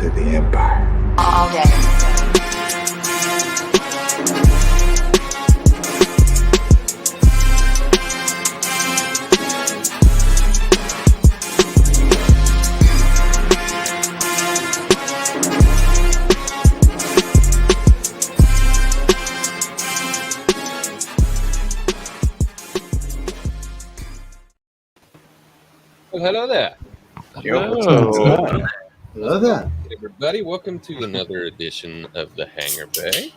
to the Empire. All day. Well, hello there. Hello there. Everybody, welcome to another edition of the Hangar Bay.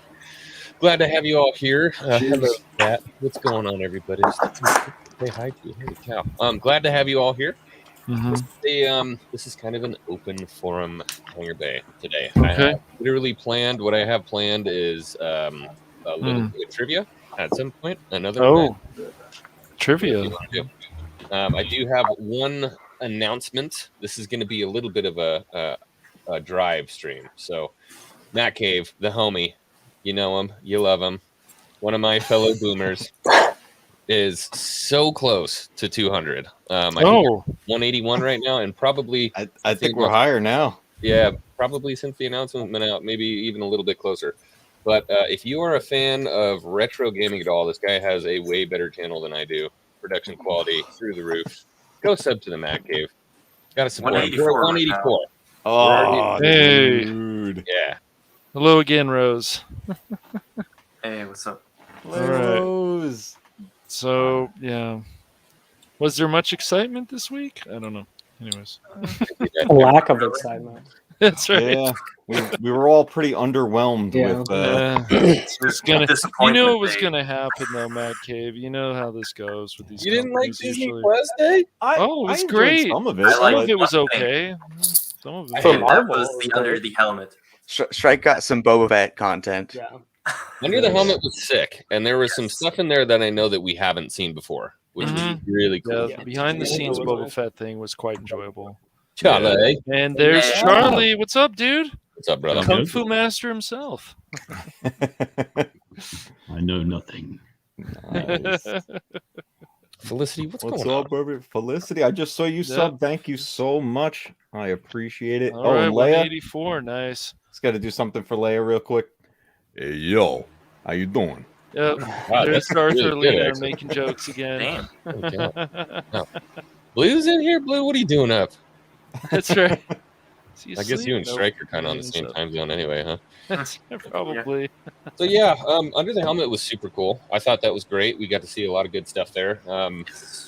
Glad to have you all here. Hello, Pat. What's going on, everybody? Say hi to you. Holy cow. Glad to have you all here. This is kind of an open forum Hangar Bay today. I have literally planned, what I have planned is a little bit of trivia at some point. Trivia. I do have one announcement. This is going to be a little bit of a drive stream. So, Matt Cave, the homie, you know him, you love him. One of my fellow boomers is so close to 200. I think we're 181 right now, and probably I think we're higher now. Yeah, probably since the announcement went out, maybe even a little bit closer. But if you are a fan of retro gaming at all, this guy has a way better channel than I do. Production quality through the roof. Go sub to the Matt Cave. Got to support him. We're at 184. Oh, hey. dude. Yeah. Hello again, Rose. Hey, what's up? Rose. So, yeah. Was there much excitement this week? I don't know. Anyways. A lack of excitement. That's right. Yeah, we were all pretty underwhelmed with. It was gonna, you knew it was Disappointment, going to happen, though, Matt Cave. You know how this goes with these. You didn't like companies Disney usually. Plus Day? Oh, it was I enjoyed great. Some of it. I like Some of it was nothing. okay. Some of it. For That Marvel, was the Under the Helmet. Strike got some Boba Fett content. Yeah. Under the Helmet was sick, and there was some stuff in there that I know that we haven't seen before, which was really cool. Yeah, behind the scenes Boba Fett thing was quite enjoyable. Charlie. And there's Yeah. Charlie. What's up, dude? What's up, brother? Kung Fu Master himself. I know nothing. Nice. Felicity, what's What's going up, baby? Felicity? I just saw you sub. Thank you so much. I appreciate it. All right, and Leia. 184. Nice. Let's got to do something for Leia real quick. Hey, yo. How you doing? Yep. Wow, There's that's Arthur really good, Lena actually. making jokes again. Damn. Blue's in here? Blue, what are you doing up? That's right. I guess you and Strike are kind of on the same time zone anyway, huh? That's probably. So yeah, Under the Helmet was super cool. I thought that was great. We got to see a lot of good stuff there.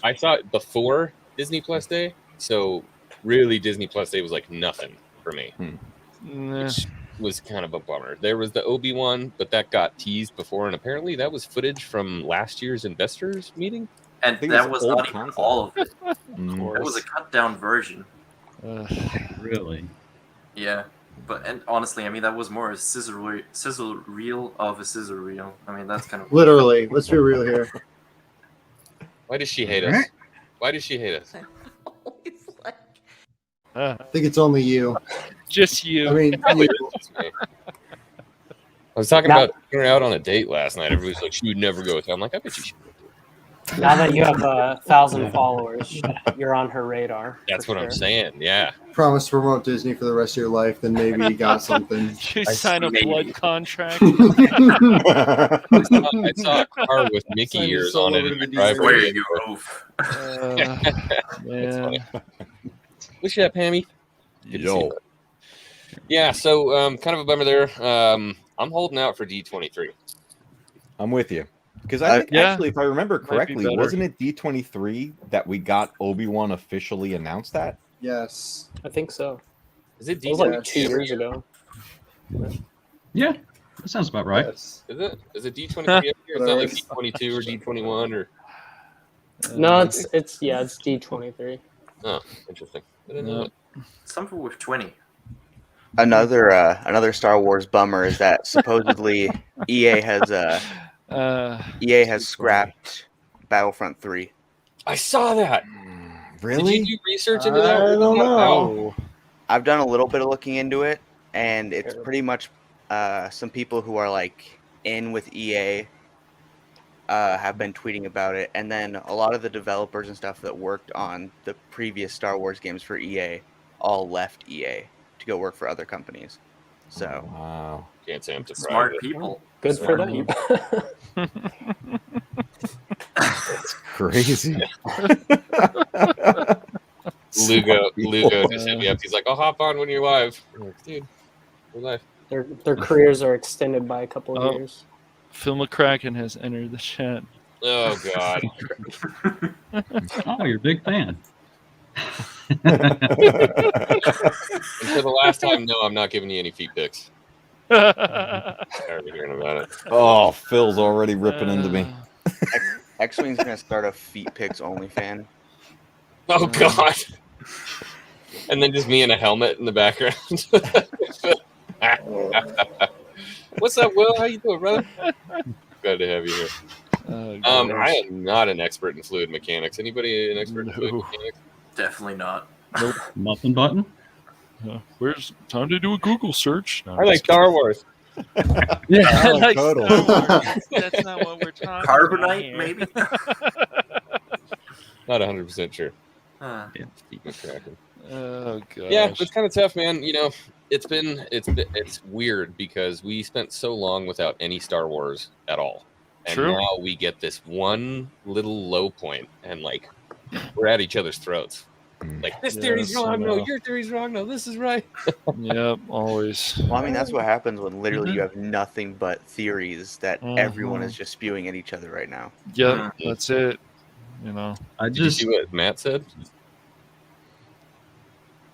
I saw it before Disney Plus Day, so really Disney Plus Day was like nothing for me, which was kind of a bummer. There was the Obi-Wan, but that got teased before, and apparently that was footage from last year's investors meeting. And think that it's was old not even content. all of it. Mm. It was a cut down version. Really? Yeah. And honestly, I mean, that was more a sizzle reel of a sizzle reel. I mean, that's kind of Literally, let's be real here. Why does she hate us? Why does she hate us? I think it's only you. Just you. I mean, Probably you. just me. I was talking about taking her out on a date last night. Everybody's like, she would never go with her. I'm like, I bet you should. Now that you have 1,000 followers, you're on her radar. That's for what I'm sure. saying. Yeah. Promise to promote Disney for the rest of your life, then maybe you got something. You sign a blood contract. I saw a car with Mickey Sign your ears soul on it over in to the the driveway. where you roof. Man. What's up, Hammy? Good to see Yo. you. Yeah, so kind of a bummer there. I'm holding out for D23. I'm with you. Because I think, yeah. actually, if I remember Might be correctly, better. wasn't it D23 that we got Obi-Wan officially announced at? Yes. I think so. Is it It was like D23? 2 years ago. Yeah, that sounds about right. Yes. Is it? Is it D23 up here? It's not like D22 or D21 or... No, it's D23. Oh, interesting. I didn't know that. Something with 20. Another Star Wars bummer is that supposedly EA has scrapped Battlefront 3. I saw that. Really? Did you do research into that? I don't know. I've done a little bit of looking into it, and it's pretty much some people who are like in with EA have been tweeting about it, and then a lot of the developers and stuff that worked on the previous Star Wars games for EA all left EA to to go work for other companies. So Wow. Can't say I'm surprised. Smart people. Good for Smart them. That's crazy. Lugo just hit me up. He's like, I'll hop on when you're live. I'm like, dude, we're live. Their careers are extended by a couple of years. Phil McCracken has entered the chat. Oh, God. Oh, you're a big fan. And for the last time, no, I'm not giving you any feet pics. Tired of hearing about it. Oh, Phil's already ripping into me. X-Wing's gonna start a feet pics only fan. Oh, God. And then just me in a helmet in the background. What's up, Will? How you doing, brother? Glad to have you here. I am not an expert in fluid mechanics. Anybody an expert in fluid mechanics? Definitely not. Nope. Muffin button. Where's time to do a Google search? No, I like Star Wars. Yeah, I Oh, like total. Star Wars. That's not what we're talking about Carbonite, here. maybe. Not 100% sure. Feet McCracken. Oh god. Yeah, it's kind of tough, man. You know, it's weird because we spent so long without any Star Wars at all, and True. now we get this one little low point, and like we're at each other's throats. Like this theory's Yes, I wrong. No, know. your theory's wrong. No, this is right. Yep, always. Well, I mean, that's what happens when literally you have nothing but theories that everyone is just spewing at each other right now. Yep, that's it. You know. I Did you just see what Matt said?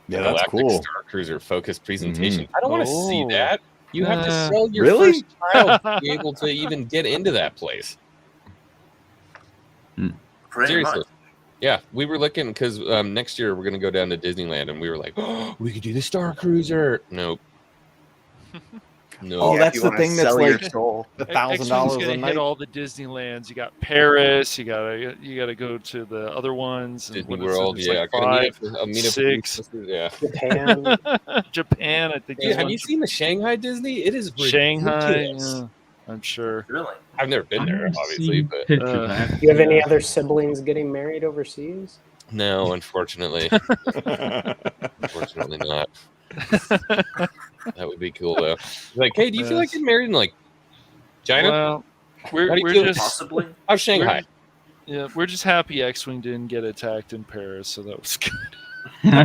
Yeah, The that's Galactic cool. Star Cruiser focused presentation. I don't want to see Oh. that. You have to sell your Really? first child to be able to even get into that place. Pretty Seriously. much. Yeah, we were looking because next year we're going to go down to Disneyland, and we were like, oh, we could do the Star Cruiser. Nope. No. Oh, Yeah, if that's you the wanna thing that's sell your like soul. the X-Wing's $1,000 gonna a hit night. all the Disneylands. You got Paris. You gotta go to the other ones. and Disney what is it? World, There's yeah. like Gotta meet five, up, I'll meet up six. with you. Yeah. Japan. Japan. I think. Dude, there's have one you seen the Shanghai Disney? It is Shanghai? ridiculous. Yeah, I'm sure. Really? I've never been there, I've obviously, seen but pictures. I have to Do you have see any that. other siblings getting married overseas? no, unfortunately. Unfortunately not. That would be cool, though. Like, hey, do you feel like Yes. getting married in, like, China? Well, How do you we're feel? just Possibly. How's Shanghai? we're just happy X-Wing didn't get attacked in Paris, so that was good.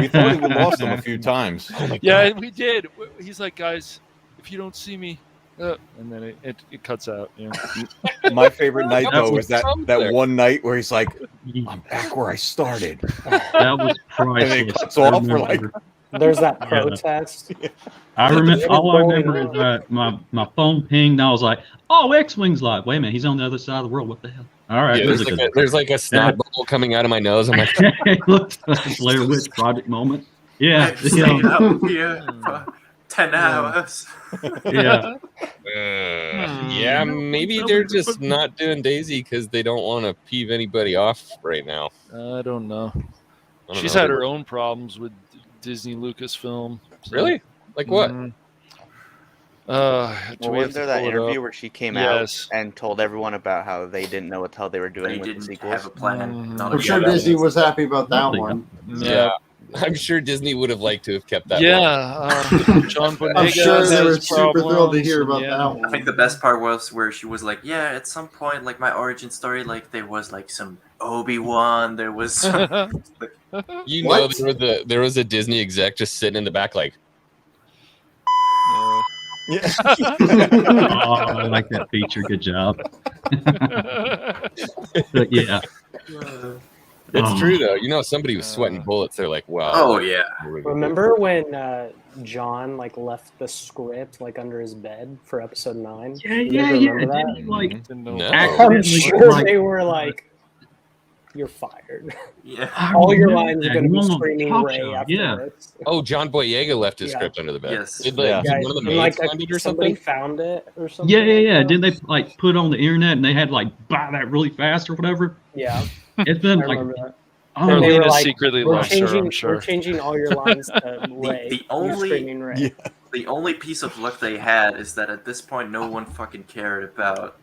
We thought we lost him a few times. Oh, my Yeah, God. we did. He's like, guys, if you don't see me, and then it cuts out. Yeah. My favorite night That though was was that there. one night where he's like, "I'm back where I started," That was priceless. and it cuts I off. We're like, remember- There's that Yeah. protest. I remember. What All I is going remember is on? that my phone pinged. And I was like, "Oh, X-Wing's live." Wait a minute, he's on the other side of the world. What the hell? All right, Yeah, there's like a snot bubble coming out of my nose. I'm like, it looks like a Blair Witch Project moment. Yeah, I've stayed out here for 10 hours. yeah. yeah, maybe they're just not doing Daisy because they don't want to peeve anybody off right now. I don't know. I don't She's know. had her own problems with Disney Lucasfilm. So, Really? Like what? do Well, we have wasn't to there that pull it interview up? where she came Yes. out and told everyone about how they didn't know what the hell they were doing They with the didn't sequels? have a plan. Mhm. Not I'm a sure plan. Disney was happy about that Yeah. one. Yeah. I'm sure Disney would have liked to have kept that. Yeah, John Boyega I'm sure they were has super thrilled to problems, hear and about yeah. that I one. think the best part was where she was like, yeah, at some point, like my origin story, like there was like some Obi-Wan, there was some... You know, What? there was a Disney exec just sitting in the back, like, yeah. Oh, I like that feature. Good job. But yeah, it's Oh. true though. You know, somebody was sweating bullets. They're like, wow. Oh, yeah. Remember when John like left the script like under his bed for episode 9? yeah, You yeah, guys yeah. remember that? Didn't he, like Didn't know. No. I'm accidentally, sure like, they were like, "You're fired. Yeah. I All your remember lines are that. going to He be won on screaming Talk Ray Show, after yeah. this." Oh, John Boyega left his Yeah. script under the bed. Yes. Did, Yeah. did one of the and, maids like, find it or somebody something? found it or something. Yeah, yeah, like yeah. that. Didn't they like put it on the internet and they had to, like buy that really fast or whatever? Yeah, It's I been like remember that. I don't And know. they were Marlena like, secretly we're loves her, changing, I'm sure. we're changing all your lines to Ray. the You only- screaming Ray. Yeah. The only piece of luck they had is that at this point, no one fucking cared about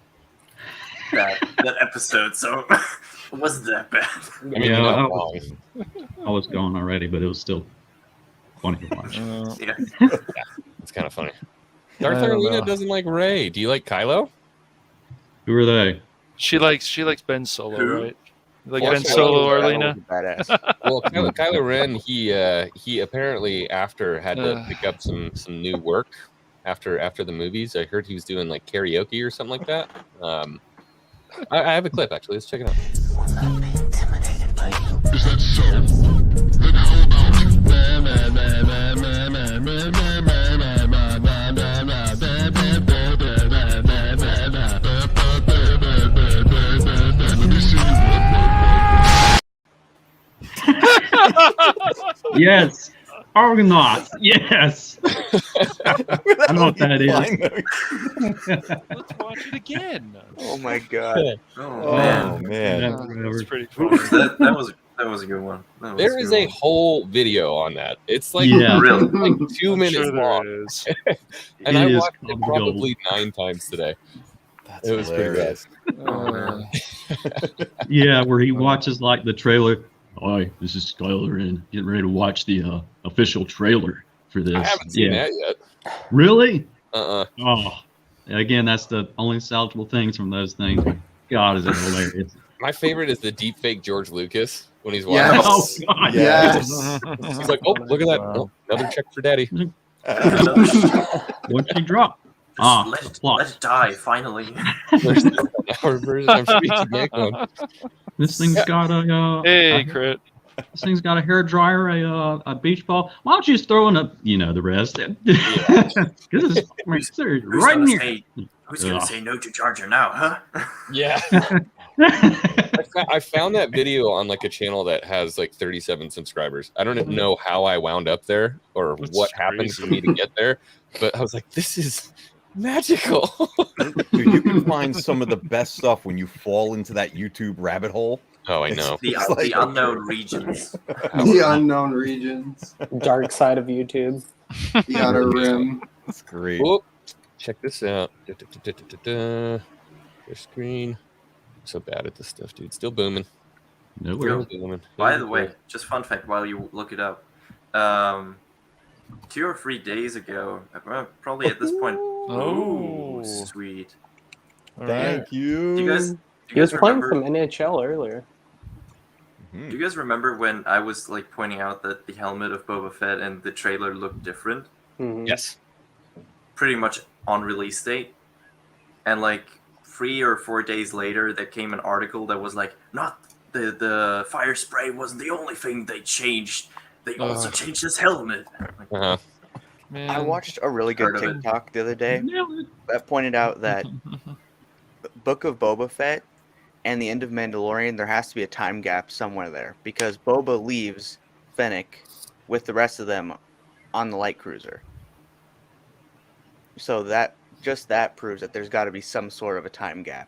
that episode, so it wasn't that bad. I mean, Yeah, you're not I wrong. I was gone already, but it was still funny to watch. Yeah. It's kind of funny. Darth I don't Arlena know. doesn't like Rey. Do you like Kylo? Who are they? She likes Ben Solo, Who? right? You like Well, Ben Kylo Solo, Ren Arlena? Badass. Well, Kylo Ren, he apparently after had to pick up some new work after the movies. I heard he was doing like karaoke or something like that. I have a clip actually. Let's check it out. Yes, Argonauts. Yes. I know what that is. Let's watch it again. Oh my god. Oh, Oh man. man. That's pretty funny. That was a good one. There is a whole video on that. It's like, Yeah. Really? like 2 I'm minutes sure long, there is. and It I is watched it probably 9 times today. That's It was pretty bad. hilarious. Oh, man. Yeah, where he watches like the trailer. Hi, this is Skyler, and getting ready to watch the official trailer for this. I haven't seen that yet. Really? Uh-uh. Oh, again, that's the only salvageable things from those things. God, is it hilarious? My favorite is the deep fake George Lucas when he's Yes. watching. Oh God, Yes. He's like, oh, look at that. Oh, another check for daddy. What'd she drop? Just It's a let plot. it die, finally. There's still an hour version. I'm sure you can make one. This thing's got Hey, Crit. this thing's got a hair dryer, a beach ball. Why don't you just throw in the rest? Because Who's right in gonna here. say, who's gonna Ugh. say no to Charger now, huh? Yeah. I found that video on like a channel that has like 37 subscribers. I don't even know how I wound up there or That's what happened for crazy. me to get there, but I was like, this is magical. Dude, you can find some of the best stuff when you fall into that YouTube rabbit hole. Oh, I know. The It's like- unknown regions. The unknown regions. Dark side of YouTube. The outer rim. That's great. Oh, check this out. Your screen. I'm so bad at this stuff, dude. Still booming. No Still worries. booming. By the way, just fun fact while you look it up. 2 or 3 days ago, probably at this point. Oh. Sweet. All right. Thank you. Do you guys He was playing remember? some NHL earlier. Mhm. Do you guys remember when I was like pointing out that the helmet of Boba Fett and the trailer looked different? Mhm. Yes. Pretty much on release date, and like 3 or 4 days later, there came an article that was like, not the fire spray wasn't the only thing they changed. They also changed his helmet. Like, Uh-huh. Man. I watched a really good Heard of it. TikTok the other day that pointed out that Book of Boba Fett and the end of Mandalorian, there has to be a time gap somewhere there because Boba leaves Fennec with the rest of them on the light cruiser. So that proves that there's got to be some sort of a time gap.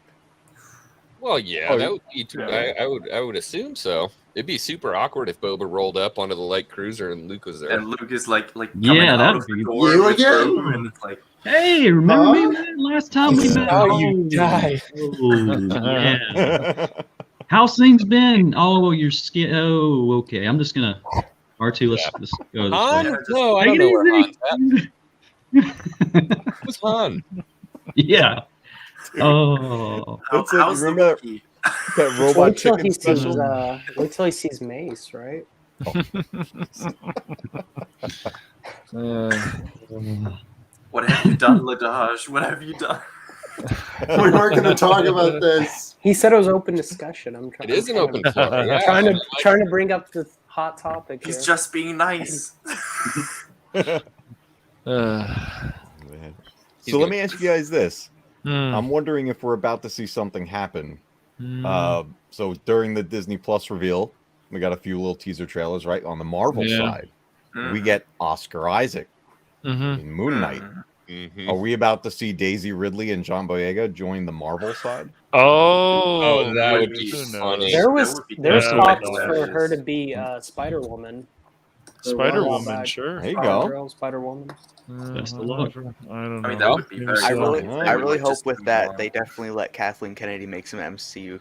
Well, yeah, that would be too. I would assume so. It'd be super awkward if Boba rolled up onto the light cruiser and Luke was there. and Luke is like coming Yeah, out that'd of the be- door You with again? Grogu, and it's like, Hey, remember Huh? me man, last time we met? Oh, you die. Yeah. How's things been? Oh, you're scared. Oh, okay. I'm just gonna R2. Let's go. This way. Han? No, I don't Take know it where easy. Han's at. Who's Han? Yeah. Oh. That's like, how's the remember Wookiee? that robot Wait till chicken he sees. special? Wait till he sees Mace, right? What have you done, Ladage? What have you done? We weren't going to talk about this. He said it was open discussion. I'm trying. It is an I'm open floor. Yeah, trying to bring up the hot topic He's here. just being nice. Man. He's So let gonna- me ask you guys this. Hmm. I'm wondering if we're about to see something happen. Hmm. So during the Disney Plus reveal, we got a few little teaser trailers, right? On the Marvel Yeah. side, we get Oscar Isaac Mhm. in Moon Knight. Mhm. Are we about to see Daisy Ridley and John Boyega join the Marvel side? Oh, that would who be knows? funny. There's That would be there's Yeah, talks that for would be her to be Spider Woman. Spider while Woman, back. sure. There you Spider go. Girl, Spider Woman. Best of luck. I don't know. I mean, that would be very I cool. really, if I they I would, really like, hope just with do that more. they definitely let Kathleen Kennedy make some MCU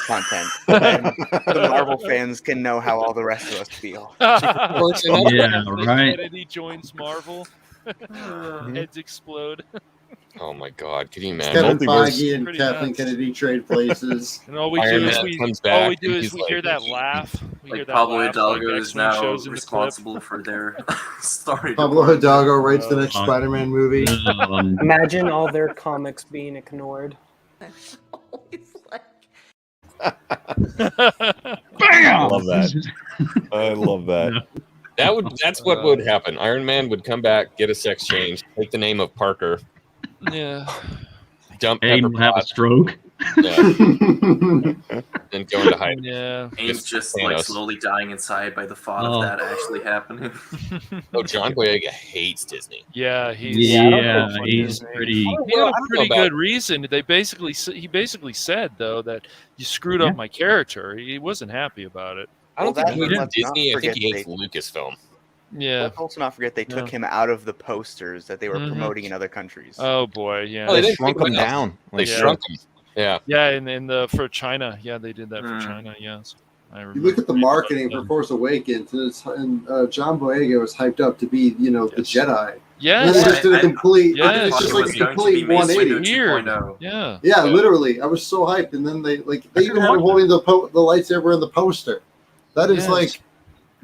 content. Then the Marvel fans can know how all the rest of us feel. Yeah, right. Kennedy joins Marvel. Heads explode. Oh my God! Could you It's imagine? Kevin Multiverse. Feige and Pretty Kathleen nuts. Kennedy trade places. And all we Iron do is Man we comes all back we do and is he's we like, hear that laugh. We hear Like that Pablo laugh like Hidalgo is X-Men now shows in the clip. responsible for their story. Pablo department. Hidalgo writes the next Uh, Spider-Man movie. Imagine all their comics being ignored. Bam! Love that. I love that. That's what would happen. Iron Man would come back, get a sex change, take the name of Parker, Yeah. dump Aiden Pepper will have a Potts, stroke. and go into hiding. Yeah. Ames just like Thanos. slowly dying inside by the thought Oh. of that actually happening. Oh, John Boyega hates Disney. Yeah, he's Yeah, I don't Yeah, think he's Disney. pretty. he had Well, I a don't know pretty about- good reason. He basically said though that you screwed Yeah. up my character. He wasn't happy about it. I don't Well, think he that- hates let's not Disney. I think forget he hates they- Lucasfilm. Yeah. Let's also not forget they took Yeah. him out of the posters that they were Mhm. promoting in other countries. Oh boy. Yeah. Oh, they They didn't shrunk take him him out. down. They Like, Yeah. shrunk him. Yeah. Yeah, in the for China. Yeah, they did that for Mm. China. Yes. I You look at the remember marketing reading for Force Awakens, and John Boyega was hyped up to be, the Yes. Jedi. And Yes. then they just did a complete, Yes. it's I just thought like it was a going to be complete Mace 180. Windu Weird. 2.0. Yeah. Yeah, literally. I was so hyped, and then they even had him holding the lightsaber in the poster. That is Yes.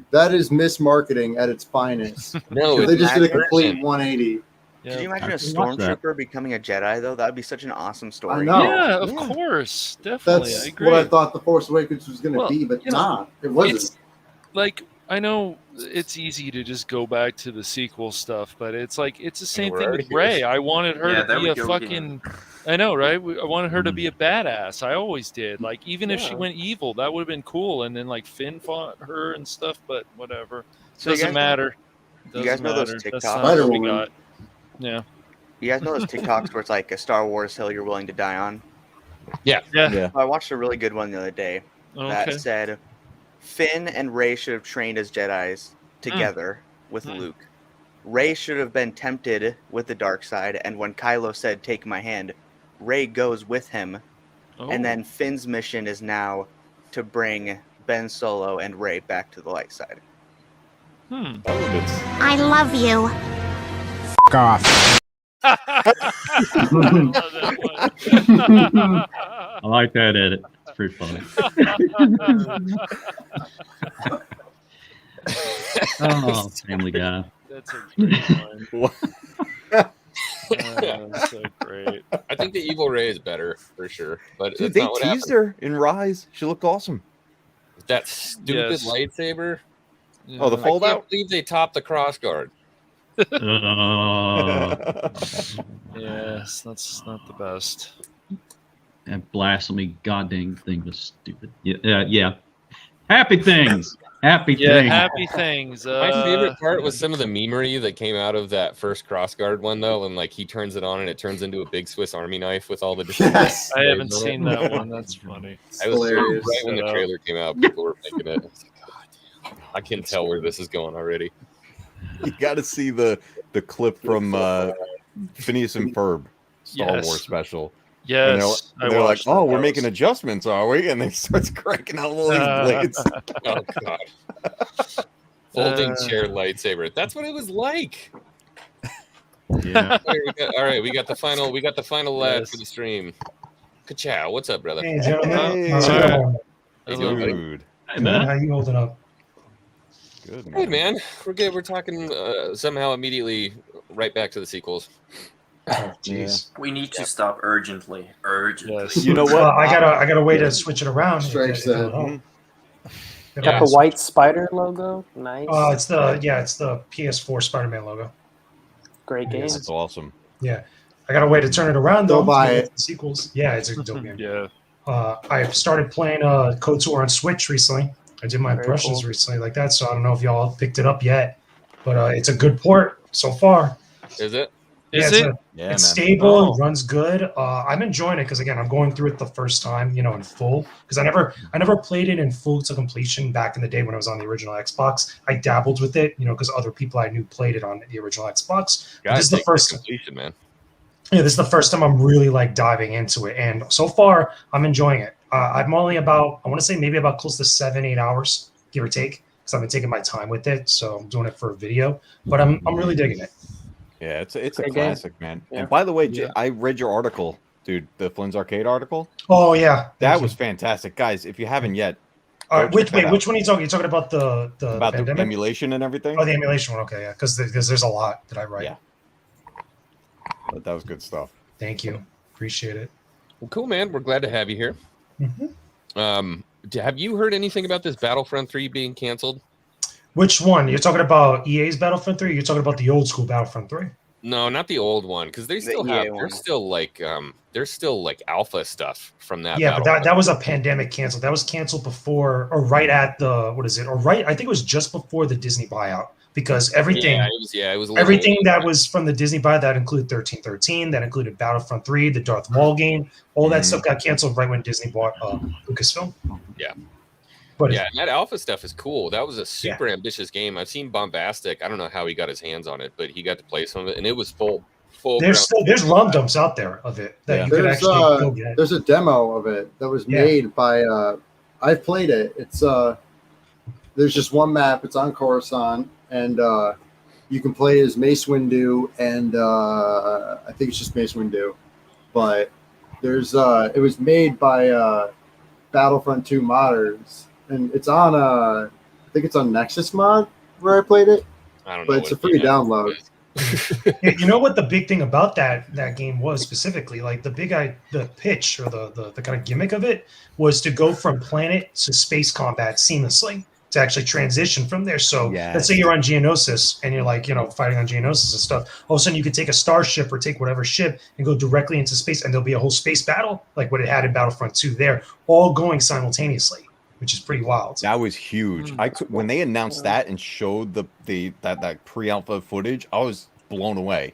that is mismarketing at its finest. No, They it's just did a not complete urgent. 180. Yeah. Could you imagine I a can watch that. stormtrooper becoming a Jedi though? That would be such an awesome story. know. Yeah, of Yeah. course, definitely. I That's agree. what I thought the Force Awakens was going to Well, be, but you know, nah, it wasn't. It's like I know it's easy to just go back to the sequel stuff, but it's like it's the same we're thing already with here. Rey. I wanted her Yeah, to there be we a go fucking. I know, right? I wanted her to be a badass. I always did. Like even if she Yeah. went evil, that would have been cool. And then like Finn fought her and stuff, but whatever. So you Doesn't guys matter. you guys Doesn't know those matter. That's TikToks? not what we Spider-Woman. got. Yeah. You guys know those TikToks where it's like a Star Wars hill you're willing to die on? Yeah. Yeah. I watched a really good one the other day that Okay. said Finn and Rey should have trained as Jedis together with Luke. Rey should have been tempted with the dark side, and when Kylo said, "Take my hand," Rey goes with him, Oh. and then Finn's mission is now to bring Ben Solo and Rey back to the light side. Hmm. I love you. I like that edit. It's pretty funny. Oh, Family Guy. That's a great one. That's so great. I think the evil Ray is better for sure, but Dude, that's they not what teased happened. her in Rise. She looked awesome. That stupid Yes. lightsaber. Oh, the I fold can't out? believe they topped the cross guard. Yes, that's not the best. That blasphemy goddamn thing was stupid. Yeah. Happy things. Happy Yeah, things. happy things. My favorite part was some of the memery that came out of that first cross guard one, though, and like he turns it on and it turns into a big Swiss Army knife with all the different. Yes. I haven't flavors on seen it. that one. That's funny. I was Hilarious. right when the trailer came out. People were making it. I was like, God damn, I can tell where this is going already. You got to see the clip from Phineas and Ferb Star Yes. Wars special. Yes, And they're like, watched "Oh, that. we're That making was- adjustments, are we?" And they starts cranking out all these blades. Oh God. Folding Uh. chair lightsaber. That's what it was like. Yeah. All right, we got the final lad Yes. for the stream. Ka-chow. What's up, brother? Hey, gentlemen. Hey. How's it All right. going? How you doing, buddy? Dude, Hey, Good. man. How you holding up? good Hey, man. We're good. We're talking somehow immediately right back to the sequels. Oh, jeez. We need to stop urgently. Urgently. Yes. You know what? Well, I got a way to switch it around. Strike if it'll that. help. Got Yeah. the white spider logo. Nice. It's the PS4 Spider-Man logo. Great game. That's awesome. Yeah, I got a way to turn it around though. Don't buy for it. the sequels. Yeah, it's a dope game. Yeah. I've started playing Code 2 on Switch recently. I did my Very impressions cool. recently like that, so I don't know if y'all picked it up yet, but it's a good port so far. Is it? Is it's it? it's stable and Oh. runs good. I'm enjoying it because again, I'm going through it the first time, in full. Because I never played it in full to completion back in the day when I was on the original Xbox. I dabbled with it, because other people I knew played it on the original Xbox. But this is the first completion, man. Yeah, this is the first time I'm really like diving into it, and so far I'm enjoying it. I'm only about, I want to say maybe about close to 7-8 hours, give or take, because I've been taking my time with it. So I'm doing it for a video, but I'm really digging it. Yeah, it's a Great classic, man. Yeah. And by the way, Yeah. I read your article, dude, the Flynn's Arcade article. Oh yeah, That was fantastic, guys. If you haven't yet, which one are you talking? You're talking about the about pandemic? the emulation and everything. Oh, the emulation one. Okay, yeah, because there's a lot that I write. Yeah, but that was good stuff. Thank you, appreciate it. Well, cool, man. We're glad to have you here. Mm-hmm. Have you heard anything about this Battlefront 3 being canceled? Which one? You're talking about EA's Battlefront 3? Or you're talking about the old school Battlefront 3? No, not the old one, because they still have. There's still like alpha stuff from that. Yeah, but that was a pandemic cancel. That was canceled before or right at the I think it was just before the Disney buyout because everything. It was everything that was from the Disney buyout that included 1313, that included Battlefront 3, the Darth Maul game. All that stuff got canceled right when Disney bought Lucasfilm. Yeah. But and that alpha stuff is cool. That was a super ambitious game. I've seen Bombastic. I don't know how he got his hands on it, but he got to play some of it, and it was full. There's ROM dumps out there of it that you could actually go get. There's a demo of it that was made by. I've played it. It's there's just one map. It's on Coruscant, and you can play as Mace Windu, and I think it's just Mace Windu, but there's it was made by Battlefront 2 modders. And it's on I think it's on Nexus Mod where I played it. I don't know. But it's a free download. You know what the big thing about that game was specifically? Like the pitch or the kind of gimmick of it was to go from planet to space combat seamlessly, to actually transition from there. So let's say you're on Geonosis and you're like, fighting on Geonosis and stuff. All of a sudden you could take a starship or take whatever ship and go directly into space, and there'll be a whole space battle like what it had in Battlefront 2 there, all going simultaneously, which is pretty wild. That was huge. When they announced that and showed that pre-alpha footage, I was blown away.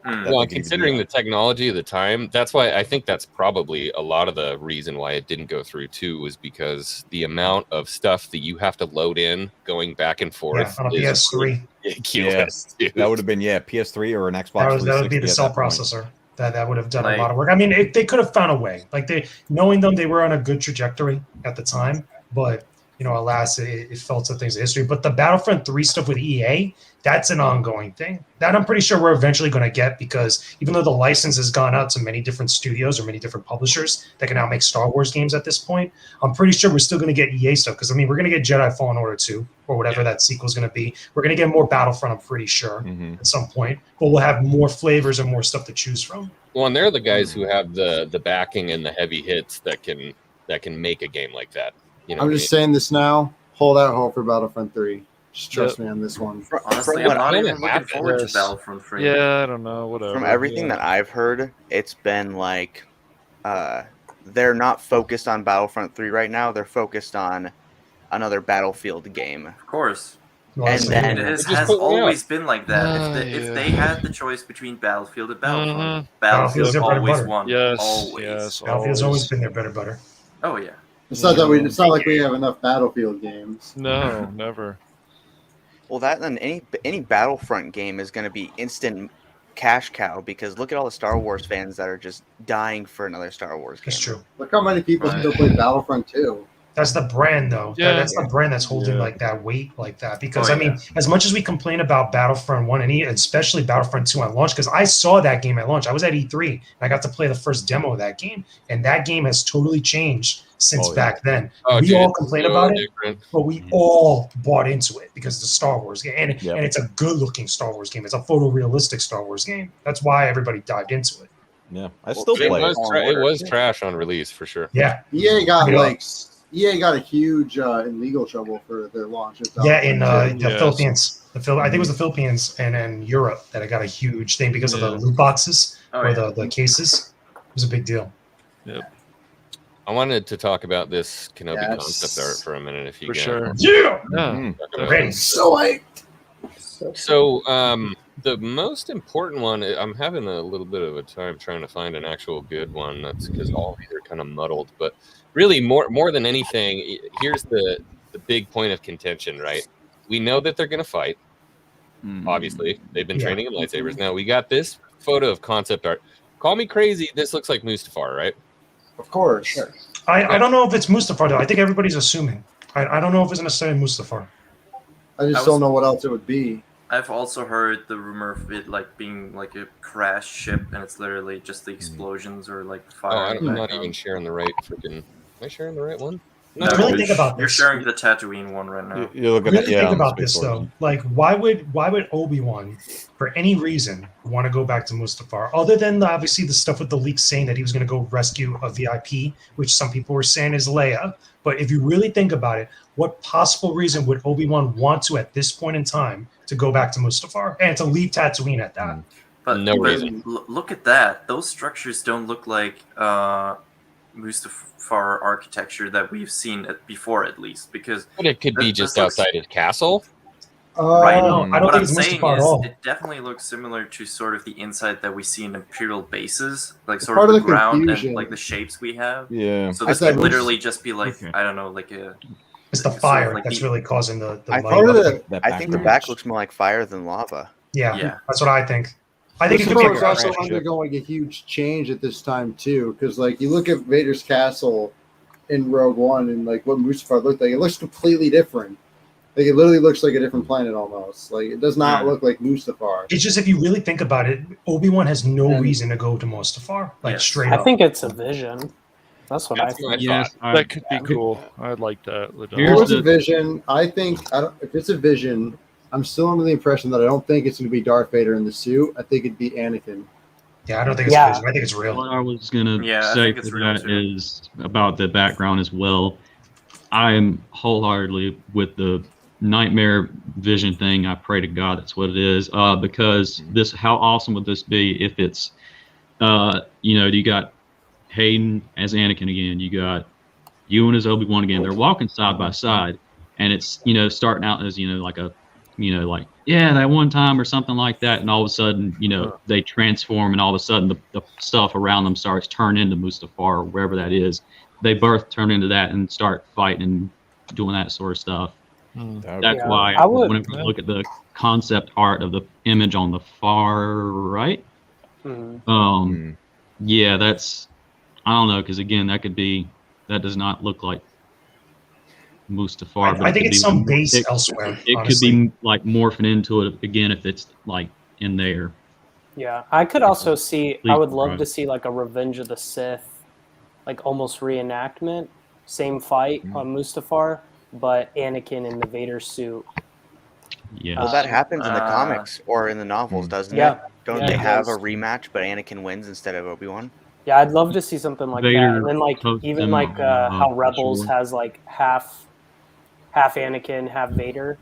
Well, considering the technology of the time, that's why I think that's probably a lot of the reason why it didn't go through too, was because the amount of stuff that you have to load in going back and forth on a PS3. Ridiculous, that would have been PS3 or an Xbox. That would be the cell processor. That would have done a lot of work. I mean, they could have found a way. Like knowing them, they were on a good trajectory at the time, but alas, it fell to things of history. But the Battlefront 3 stuff with EA, that's an ongoing thing. That I'm pretty sure we're eventually going to get, because even though the license has gone out to many different studios or many different publishers that can now make Star Wars games at this point, I'm pretty sure we're still going to get EA stuff. Because, we're going to get Jedi Fallen Order 2 or whatever that sequel is going to be. We're going to get more Battlefront, I'm pretty sure, at some point. But we'll have more flavors and more stuff to choose from. Well, and they're the guys who have the backing and the heavy hits that can make a game like that. I'm just saying this now. Hold out hope for Battlefront 3. Just trust me on this one. Honestly, I'm not even looking forward to Battlefront 3. Yeah, I don't know. Whatever. From everything that I've heard, it's been like they're not focused on Battlefront 3 right now. They're focused on another Battlefield game. Of course. And then it has always been like that. If they had the choice between Battlefield and Battlefront, Battlefield always won. Yes, Battlefield's always been their better butter. Oh yeah. It's not that it's not like we have enough Battlefield games. No, never. Well, that and any Battlefront game is going to be instant cash cow, because look at all the Star Wars fans that are just dying for another Star Wars game. That's true. Look how many people still play Battlefront 2. That's the brand, though. That's the brand that's holding like that weight like that. Because as much as we complain about Battlefront 1 and especially Battlefront 2 on launch, because I saw that game at launch. I was at E3 and I got to play the first demo of that game, and that game has totally changed since back then. We all complain about it, but we all bought into it because it's a Star Wars game, and it's a good-looking Star Wars game. It's a photorealistic Star Wars game. That's why everybody dived into it. Yeah, I still play it. It was trash on release for sure. Yeah, EA got EA got a huge in legal trouble for their launch. In the Philippines. I think it was the Philippines and then Europe that I got a huge thing because of the loot boxes or the cases. It was a big deal. Yep. I wanted to talk about this Kenobi concept art for a minute, if you can. Sure. Yeah. Yeah. Ready. So hyped. So, the most important one, I'm having a little bit of a time trying to find an actual good one. That's because all these are kind of muddled. But really, more than anything, here's the big point of contention, right? We know that they're going to fight. Obviously, they've been training in lightsabers. Now we got this photo of concept art. Call me crazy. This looks like Mustafar, right? Of course. I don't know if it's Mustafar though. I think everybody's assuming. I don't know if it's necessarily Mustafar. I just don't know what else it would be. I've also heard the rumor of it like being like a crashed ship, and it's literally just the explosions or like the fire. Oh, I'm not even sharing the right freaking. Am I sharing the right one? No, really think about you're this. sharing the Tatooine one right now. You're looking Really at think about this though. Like, why would Obi-Wan, for any reason, want to go back to Mustafar, other than obviously the stuff with the leaks saying that he was going to go rescue a VIP, which some people were saying is Leia. But if you really think about it, what possible reason would Obi-Wan want to, at this point in time, to go back to Mustafar and to leave Tatooine at that? But No reason. Look at that. Those structures don't look like Mustafar architecture that we've seen before, at least, because. But it could be just outside his castle. Right. No, I don't what think I'm it's saying Mustafar at is, all. it definitely looks similar to sort of the inside that we see in Imperial bases, like It's sort part of of the the ground confusion. and like the shapes we have. Yeah. So I this said could Mus- literally just be like Okay. I don't know, like a. It's the sort of fire like that's the- really causing the I muddy. Part of think, the I think the back looks more like fire than lava. Yeah, that's what I think. I think it could Mustafar be a was also crash ship. undergoing a huge change at this time too, because like you look at Vader's castle in Rogue One and like what Mustafar looked like, it looks completely different. Like it literally looks like a different planet almost. Like it does not look like Mustafar. It's just if you really think about it, Obi-Wan has no reason to go to Mustafar, like straight I up. think it's a vision. That's what That's I my think. Yes, That could be cool. I'd like that. If it was a vision, I think if it's a vision, I'm still under the impression that I don't think it's going to be Darth Vader in the suit. I think it'd be Anakin. Yeah, I don't think it's a vision. I think it's real. What I was gonna Yeah, I say think for it's real, that too. is about the background as well. I am wholeheartedly with the nightmare vision thing. I pray to God that's what it is. Because this, how awesome would this be if it's, you got Hayden as Anakin again, you got Ewan as Obi-Wan again. They're walking side by side, and it's starting out as like a that one time or something like that, and all of a sudden they transform, and all of a sudden the stuff around them starts turning into Mustafar or wherever that is. They both turn into that and start fighting and doing that sort of stuff. That's why when we look at the concept art of the image on the far right, yeah, that's, I don't know, because again, that does not look like Mustafar. I think it's some base elsewhere. It honestly. could be like morphing into it again if it's like in there. Yeah, I could also see. I would love Right. to see like a Revenge of the Sith, like almost reenactment, same fight on Mustafar, but Anakin in the Vader suit. Yeah. Well, that happens in the comics or in the novels, doesn't Yeah. it? Don't Yeah, they it have does. a rematch, but Anakin wins instead of Obi-Wan? Yeah, I'd love to see something like that. Vader And then like hosts even them, like how for Rebels sure. has like half Anakin, half Vader.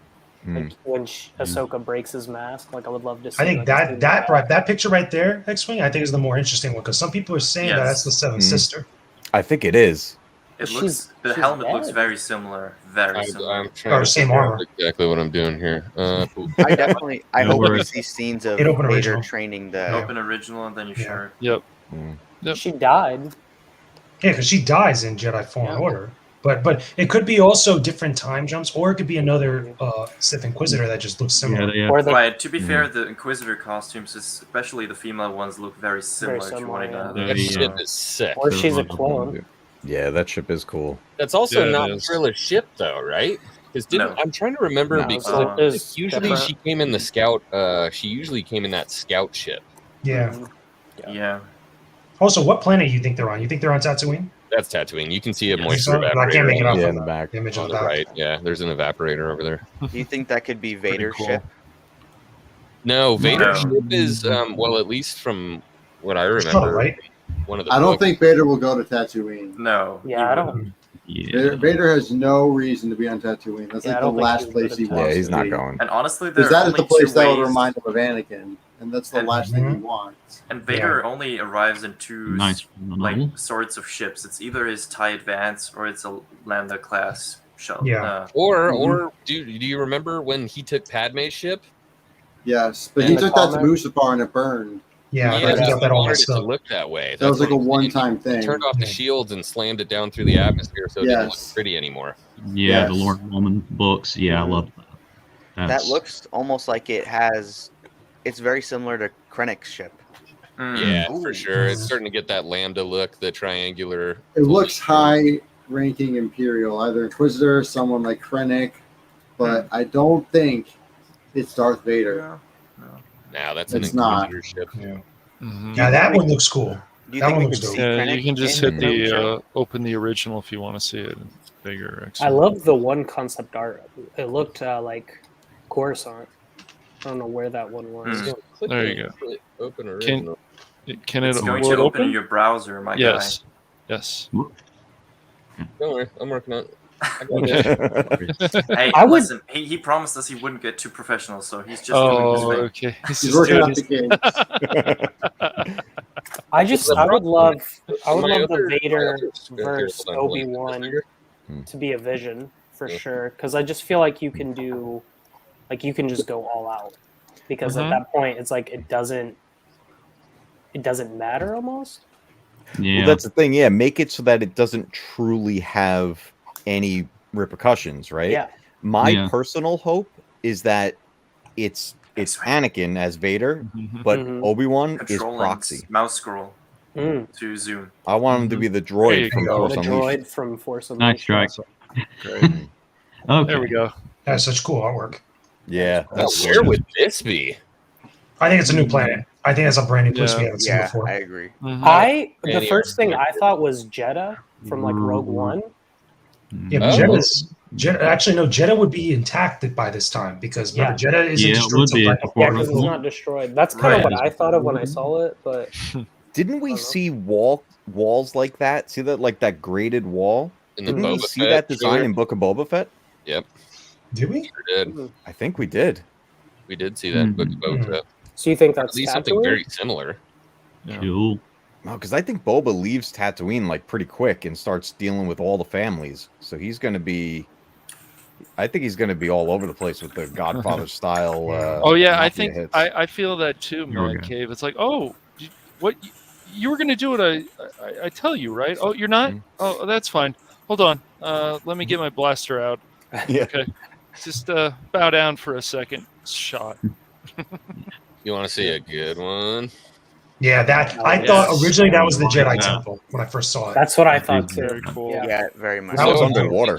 Like when Ahsoka breaks his mask, like I would love to see. I think like, that picture right there, X-wing, I think is the more interesting one because some people are saying that that's the seventh sister. I think it is. It looks. The she's helmet looks dead. very similar. Very similar. I'm trying to same figure out armor. exactly what I'm doing here. I definitely. I No hope we worries. see scenes of It open Vader original. training the. Open original, and then you share. Yep. She died. Yeah, because she dies in Jedi Fallen Order. But it could be also different time jumps, or it could be another Sith Inquisitor that just looks similar. Right. To be fair, the Inquisitor costumes, especially the female ones, look very similar, to one another. That ship is sick. Or she's a clone. Yeah, that ship is cool. That's also Yeah, it not is. Trilla's ship, though, right? Because No. I'm trying to remember No. because It's usually different. she came in the scout. She usually came in that scout ship. Yeah. Yeah. Also, what planet you think they're on? You think they're on Tatooine? That's Tatooine. You can see a Yeah, moisture so- but I can't evaporator make it out Yeah, from in the back. image on on the the back. right. Yeah, there's an evaporator over there. Do you think that could be Vader's cool. ship? No, Vader's No. ship is well, at least from what I It's shuttle, remember, right? one of the I don't books. think Vader will go to Tatooine. No. Yeah, I don't. Yeah. Vader has no reason to be on Tatooine. That's Yeah, I like the don't think last he place would he have wants. Yeah, he's to not be. going. And honestly, there Because are that is only the place two that would ways. remind him of Anakin, and that's the And- last thing he wants. And Vader only arrives in two Nice. like sorts of ships. It's either his TIE Advance or it's a Lambda class shell. Yeah. Or do you remember when he took Padme's ship? Yes, but And he the took that to comment- Mustafar and it burned. Yeah, Yeah, but he got he that all wanted messed it to up. look that way. That was That's like a what I'm saying. one-time He thing. turned off the Yeah. shields and slammed it down through the atmosphere, so it didn't look Yes. pretty anymore. Yeah, the Yes. Lord Woman books. Yeah, I Mhm. love that. That That's, looks almost like it's very similar to Krennic's ship. Yeah, for Ooh. sure. It's starting to get that lambda look, the triangular. It looks high-ranking Imperial, either Inquisitor, someone like Krennic, but I don't think it's Darth Vader. Now that's an It's not. Inquisitor ship. Yeah. Mhm. Yeah, that one looks cool. Do you That think one we looks could dope. see Yeah, Krennic you can just in hit the show? open the original if you want to see it bigger. I Excellent. love the one concept art. It looked like Coruscant. I don't know where that one was. Hmm. Click There it, you go. click Open Can original. can It's it going will to it open in open? your browser, my Yes. Yes. Don't worry, I'm working on it. I got it. guy. Hey, I would- listen, he promised us he wouldn't get too professional, so he's just doing his Oh, thing. okay. He's working out the kinks. I would love My the other- my Vader other- versus hold on, hold on. Obi-Wan Hmm. to be a vision for Yeah. sure, because I just feel like you can just go all out, because Mhm. at that point it's like it doesn't matter almost. yeah. Well, that's the thing. Yeah, make it so that it doesn't truly have any repercussions, right? Yeah. My Yeah. personal hope is that it's Anakin as Vader, Mhm. but Mhm. Obi-Wan is Controlling Proxy. mouse scroll Mm. to zoom. I want him to Mhm. be the There you droid from go. Force The Unleashed. droid from Force Nice Unleashed. strike. Great. Okay. There we go. That's such cool artwork. Yeah, Now, that's where would this be? I think it's a new planet. I think it's a brand new place we Yeah. haven't seen Yeah, before. I agree. The Any first thing idea? I thought was Jeddah from like Rogue One. Yeah, Oh. Jeddah. Actually, no, Jeddah would be intact by this time because remember, Yeah. Jeddah isn't Yeah, it destroyed would till be right at the before Yeah, Force because it's Rogue not destroyed. That's kind of Right. what I thought of when I saw it, but Didn't we I don't know. see walls like that? See that, like that graded wall? In the Didn't we Boba see Fett that design trailer? in Book of Boba Fett? Yep, Did we? sure did. I think we did. We did see that in Book of Boba Mhm. Fett. So you think Or that's at least something Tatooine? very similar. Yeah. Cool. No, because I think Boba leaves Tatooine like pretty quick and starts dealing with all the families. So he's going to be. I think he's going to be all over the place with the Godfather style. Oh yeah, I mafia think hits. I feel that too, Here we Mad go. Cave. It's like, oh, what you were gonna do what I tell you, right? Oh, you're not. Mhm. Oh, that's fine. Hold on. Let me get my blaster out. Yeah. Okay. Just bow down for a second. Shot. You want to see a good one? Yeah, that I Yes. thought originally that was the Jedi Yeah. Temple when I first saw it. That's what I That thought is too. Very cool. Yeah. Yeah, very much. That was So, underwater.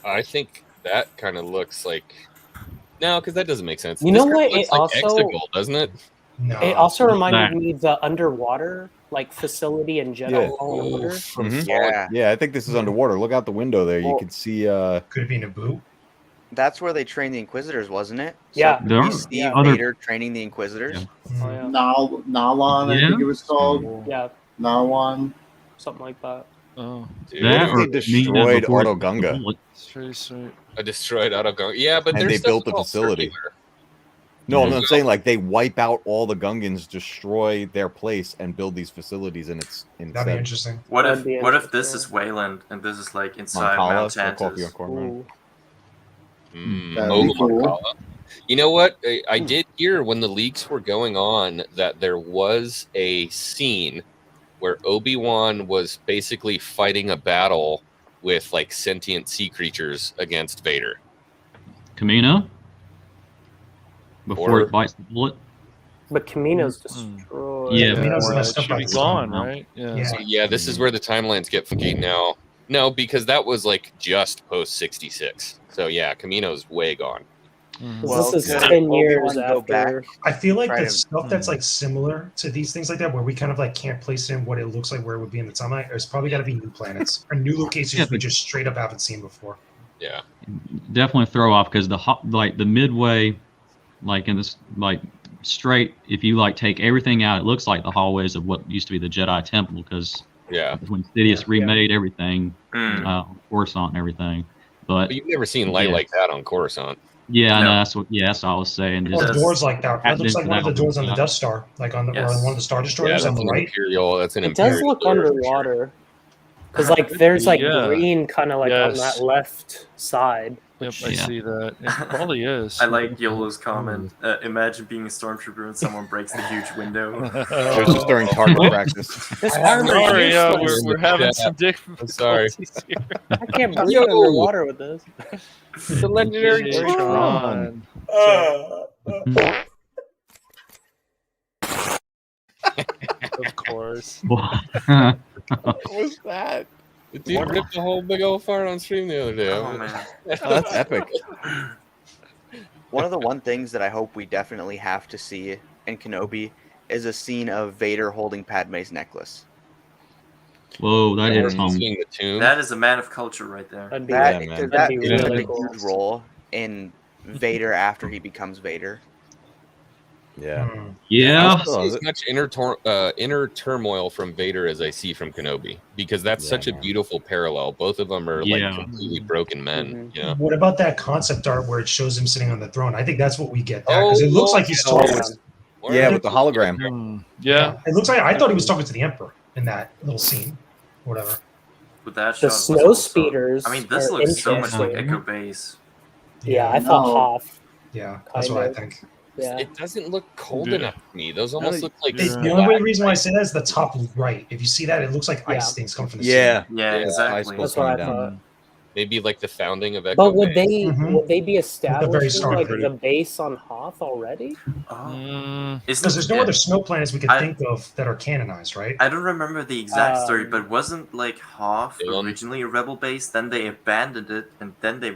I think that kind of looks like no, because that doesn't make sense. You This know kinda what? looks It like also- Exegol, doesn't it? No. It also reminded That. me of the underwater like facility in Jedi Yeah. Fallen Order. From Mhm. Fallen- Yeah, Yeah, I think this is underwater. Look out the window there. You Well- can see. Could it be Naboo? that's where they trained the Inquisitors, wasn't it? Yeah. So There we are see other- Vader training the Inquisitors. Yeah. Oh yeah. Nalon, I Yeah. think it was called. Yeah, Nawan. something like that. Oh, Dude, What That if or they me destroyed before it- Auto Gunga? it's very sweet. a destroyed autogun. Yeah, but And their they stuff's built the all facility. circular. No, Yeah. I'm saying like they wipe out all the Gungans, destroy their place, and build these facilities in its That'd be instead. interesting. What That'd be if this interesting. is Wayland and this is like inside Moncala, Mount or Coffee on Tantus? Cornmeal. Ooh. That'd Oh, be cool. Moncala. You know what? I did hear when the leaks were going on that there was a scene where Obi-Wan was basically fighting a battle with like sentient sea creatures against Vader. Kamino? Before Or- it bites the bullet? But Kamino's Mm. destroyed. Yeah, Kamino's it messed up should by be this gone, time. right? Yeah. Yeah. So yeah, this is where the timelines get funky now. No, because that was like just post 66. So yeah, Kamino's way gone. Mhm. Well, This is could 10 Obi-Wan years go after. back? I feel like Try the to- stuff that's like similar to these things like that, where we kind of like can't place in what it looks like, where it would be in the timeline, there's probably got to be new planets or new locations Yeah, we but- just straight up haven't seen before. Yeah. Definitely throw off because like the midway, like in this like straight, if you like take everything out, it looks like the hallways of what used to be the Jedi Temple because Yeah. when Sidious Yeah. remade everything, Mm. Coruscant and everything. But But you've never seen light Yeah. like that on Coruscant. yeah, I No. know that's what I was saying. Or Just, doors like that. That Tapped looks like into one of the that doors one. on the Death Star, like on the or Yes. on one of the Star Yeah, Destroyers that's on the an right. Imperial. That's an It Imperial. does look door for sure. underwater. Because like there's like Yeah. green kind of like on Yes. that left side. Yep, I Yeah. see that. It probably is. I like YOLO's comment. Imagine being a stormtrooper and someone breaks the huge window. It was just during target practice. This I have armor Sorry, is yeah, useless. we're having Yeah. some sorry. difficulties here. I can't breathe Yo! underwater with this. The legendary Yay, Tron. Tron. Of course. What was that? The dude ripped a whole big old fart on stream the other day. Oh man. Oh, that's epic. One of the things that I hope we definitely have to see in Kenobi is a scene of Vader holding Padme's necklace. Whoa, that Or hits home. seeing the tomb. That is a man of culture right there. That'd be, That man. because that'd that be plays really a cool. huge role in Vader after he becomes Vader. Yeah. Hmm. I Yeah. don't see as much inner turmoil from Vader as I see from Kenobi, because that's Yeah, such a man. beautiful parallel. Both of them are like Yeah. completely broken men. Mhm. You know? What about that concept art where it shows him sitting on the throne? I think that's what we get because it looks like he's Oh, talking. yeah. Yeah, with the hologram. Yeah. It looks like I thought he was talking to the Emperor in that little scene. Whatever. With that The shot was snow also- speeders I mean, this are looks so much like interesting. Echo Base. Yeah, I thought No. Hoth. Yeah, that's Kind what I of. think. Yeah. It doesn't look cold Yeah. enough to me. Those almost look like Yeah. The only reason why I say that is the top right. If you see that, it looks like Yeah. ice things come from the Yeah. Yeah, Yeah, exactly. That's what I down. thought. maybe like the founding of Echo. But would Base. they Mhm. would they be very establishing start, like pretty. the base on Hoth already? Oh. Mm, Because there's no other snow planets we could I- think of that are canonized, right? I don't remember the exact story, Um, but wasn't like Hoth Ilum. originally a rebel base? Then they abandoned it, and then they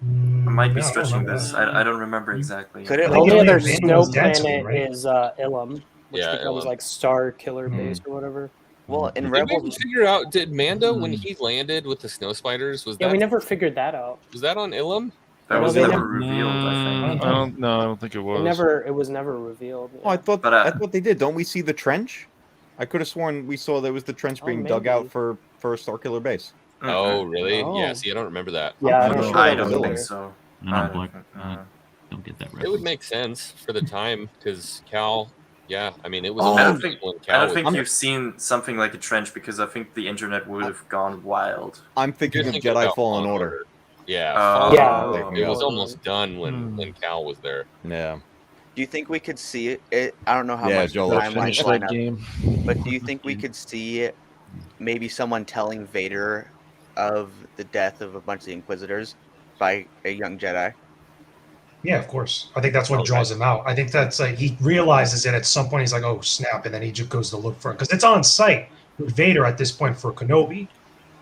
I Mm, might be no, I don't stretching remember this. that. I don't remember exactly. Could I it The think only it other only snow abandons Daxon, planet right? is Ilum, which Yeah, becomes Ilum. like Star Killer Hmm. Base or whatever. Well, in Did we ever Rebels, figure out? Did Mando when he landed with the snow spiders? Was Yeah, that we never figured that out. was that on Ilum? That No, was they never never- revealed, I think. I don't I don't think it was. It was never revealed. Oh, I thought But, I thought they did. Don't we see the trench? I could have sworn we saw there was the trench Oh, being dug out maybe. for Starkiller Base. Oh, really? Oh. Yeah. See, I don't remember that. Yeah, I'm I'm pretty sure sure I that that don't was was think there. so. I I don't, don't like, think- don't get that It would reference. make sense for the time because Cal. Yeah, I mean, it was. Oh, a I don't big think- when I Cal don't was. think you've seen something like a trench because I think the internet would have gone wild. I'm You're thinking of thinking Jedi about Fallen Order. Yeah. Oh. Fallen Yeah. Order. It was Yeah. almost done when Cal was there. Yeah. do you think we could see it? I don't know how Yeah, much the Joel, timelines Finish line that up, game. but do you think we could see maybe someone telling Vader of the death of a bunch of the Inquisitors by a young Jedi? Yeah, of course. I think that's what Okay. draws him out. I think that's like he realizes it at some point. He's like, "Oh snap!" and then he just goes to look for it because it's on site with Vader at this point for Kenobi.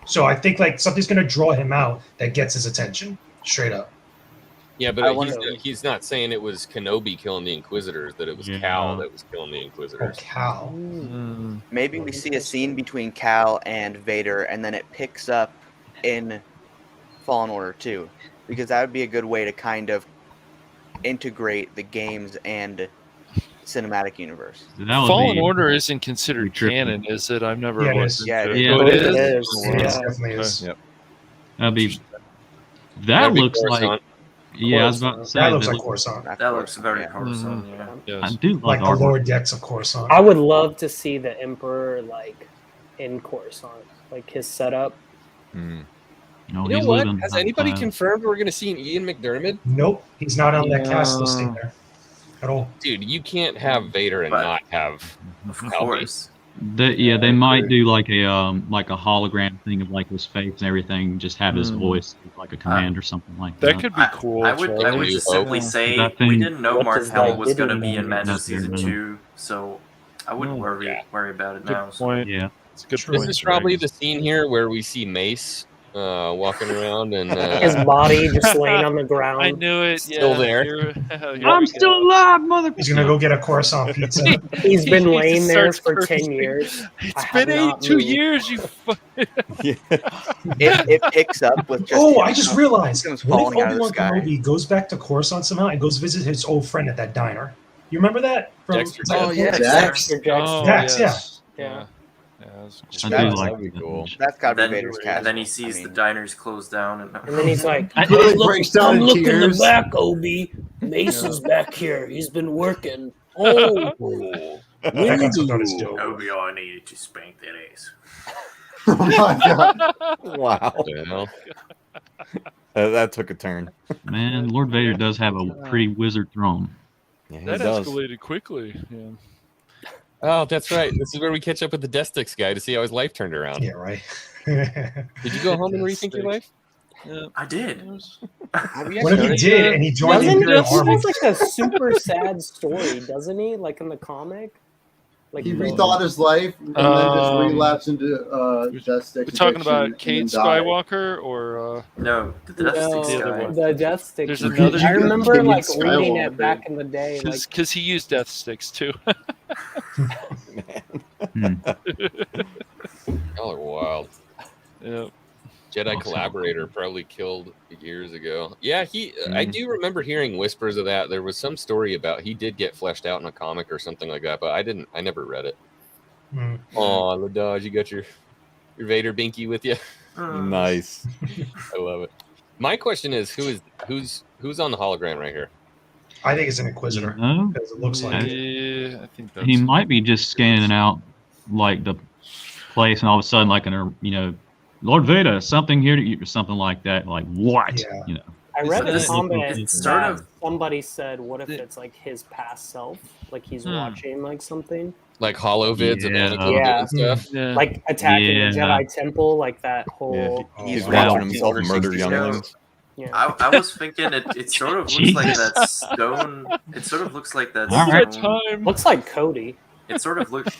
So I think like something's going to draw him out that gets his attention straight up. Yeah, I but wonder- he's not saying it was Kenobi killing the Inquisitors; that it was Yeah. Cal that was killing the Oh, Inquisitors. Cal. Mm. Maybe we see a scene between Cal and Vader, and then it picks up in Fallen Order 2, because that would be a good way to kind of integrate the games and cinematic universe. That would Fallen be, Order isn't considered be trippy. canon, is it? I've never Yeah, it looked is. into Yeah, it. Yeah. Oh, it It is? is. It Yeah. definitely is. Okay. that'd be that That'd be looks like Coruscant. yeah. I was about to say That looks that like Coruscant, That's That looks very yeah. Coruscant, Mhm. yeah. I Yes. do like like the artwork. lower decks of Coruscant. I would love to see the Emperor like in Coruscant, like his setup. Hmm. No, You know he's what? living Has high anybody class. confirmed we're going to see an Ian McDermott? Nope, he's not on that Yeah. cast listing there at all. Dude, you can't have Vader and But- not have. Of Palpatine. course. They might do like a hologram thing of like his face and everything. Just have his Hmm. voice like a command or something like That that. could be cool. I would Charlie. just New simply Hope. say That we thing- didn't know What Mark does Hamill that was going to do? be in Mando Nothing, season no. 2, so I wouldn't worry Yeah. about it Good now. So. point. Yeah, It's a good True. This point. is probably the scene here where we see Mace walking around and His body just laying on the ground. I knew it. Still yeah, there. Here I'm we still go. alive, mother. He's gonna go get a Coruscant pizza. He's been He laying just there starts for cursing. 10 years. I It's have been not 82 moved. years. You. It picks up with just. Oh, him I just come- realized. comes What if falling out of the Obi-Wan sky. Kenobi goes back to Coruscant somehow and goes visit his old friend at that diner? You remember that? From Dexter. Oh, yeah. Dax. Dexter Jackson. Oh, Dax, yes. yeah. Yeah. That's I cool. do That's- like that'd be cool. That's got to be Then, Vader's and castle. then he sees I the mean, diners closed down, and And then he's like, He really breaks down in tears. Obi. Mace is back here. He's been working. Oh, That got some notice too. Obi-Wan needed to spank that ass. Oh my god. Wow. well, That took a turn. Man, Lord Vader does have a pretty wizard throne. Yeah, he That does. escalated quickly. Yeah. oh, that's right. This is where we catch up with the Death Sticks guy to see how his life turned around. Yeah, right. Did you go home and rethink your life? Yeah. I did. Have you What if actually he did and he joined the Doesn't he Imperial he Army? has like a super sad story, doesn't he? Like in the comic? Like He rethought his life and then just relapsed into Death Stick. We're talking about addiction Kate and then died. Skywalker or No, the Death Sticks the other guy. one. the Death Stick. There's You another I remember Kate like reading Skywalker. it back in the day. Like because he used death sticks too. Y'all are wild. Yeah. Jedi collaborator probably killed years ago. Yeah, I do remember hearing whispers of that. There was some story about he did get fleshed out in a comic or something like that, but I never read it. Mm. Oh, Ladaj, you got your Vader binky with you. Nice. I love it. My question is, who's on the hologram right here? I think it's an Inquisitor No? because it looks like it. Yeah, I think that's He might be just scanning out like the place, and all of a sudden, like Lord Vader, something here to eat, or something like that. Like what? Yeah. You know. I read It's a comment it's sort that of- somebody said, "What if it's like his past self? Like he's watching like something, Like hollow vids of Yeah. Anakin Yeah. and stuff? Yeah. like attacking Yeah. the Jedi Temple, like that whole." Oh, He's wow. watching himself Order murder 66. younglings. Yeah. I was thinking it sort of looks like Jesus. that stone. It sort of looks like that All right. stone. time. Looks like Cody. It sort of looks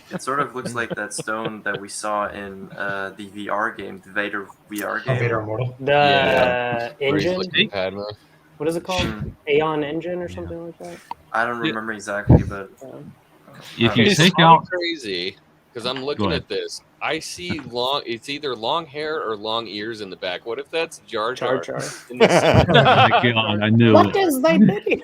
like that stone that we saw in the VR game, the Vader VR Oh, game. Vader Immortal. The Yeah. Where he's engine. looking at Padme. What is it called? Hmm. Aeon engine or something like that. I don't remember exactly, but If you It's take probably out, crazy because I'm looking ahead. at this. I see it's either long hair or long ears in the back. What if that's Jar Jar Jar? Jar. In this- oh my God, I knew What it. is thy bidding?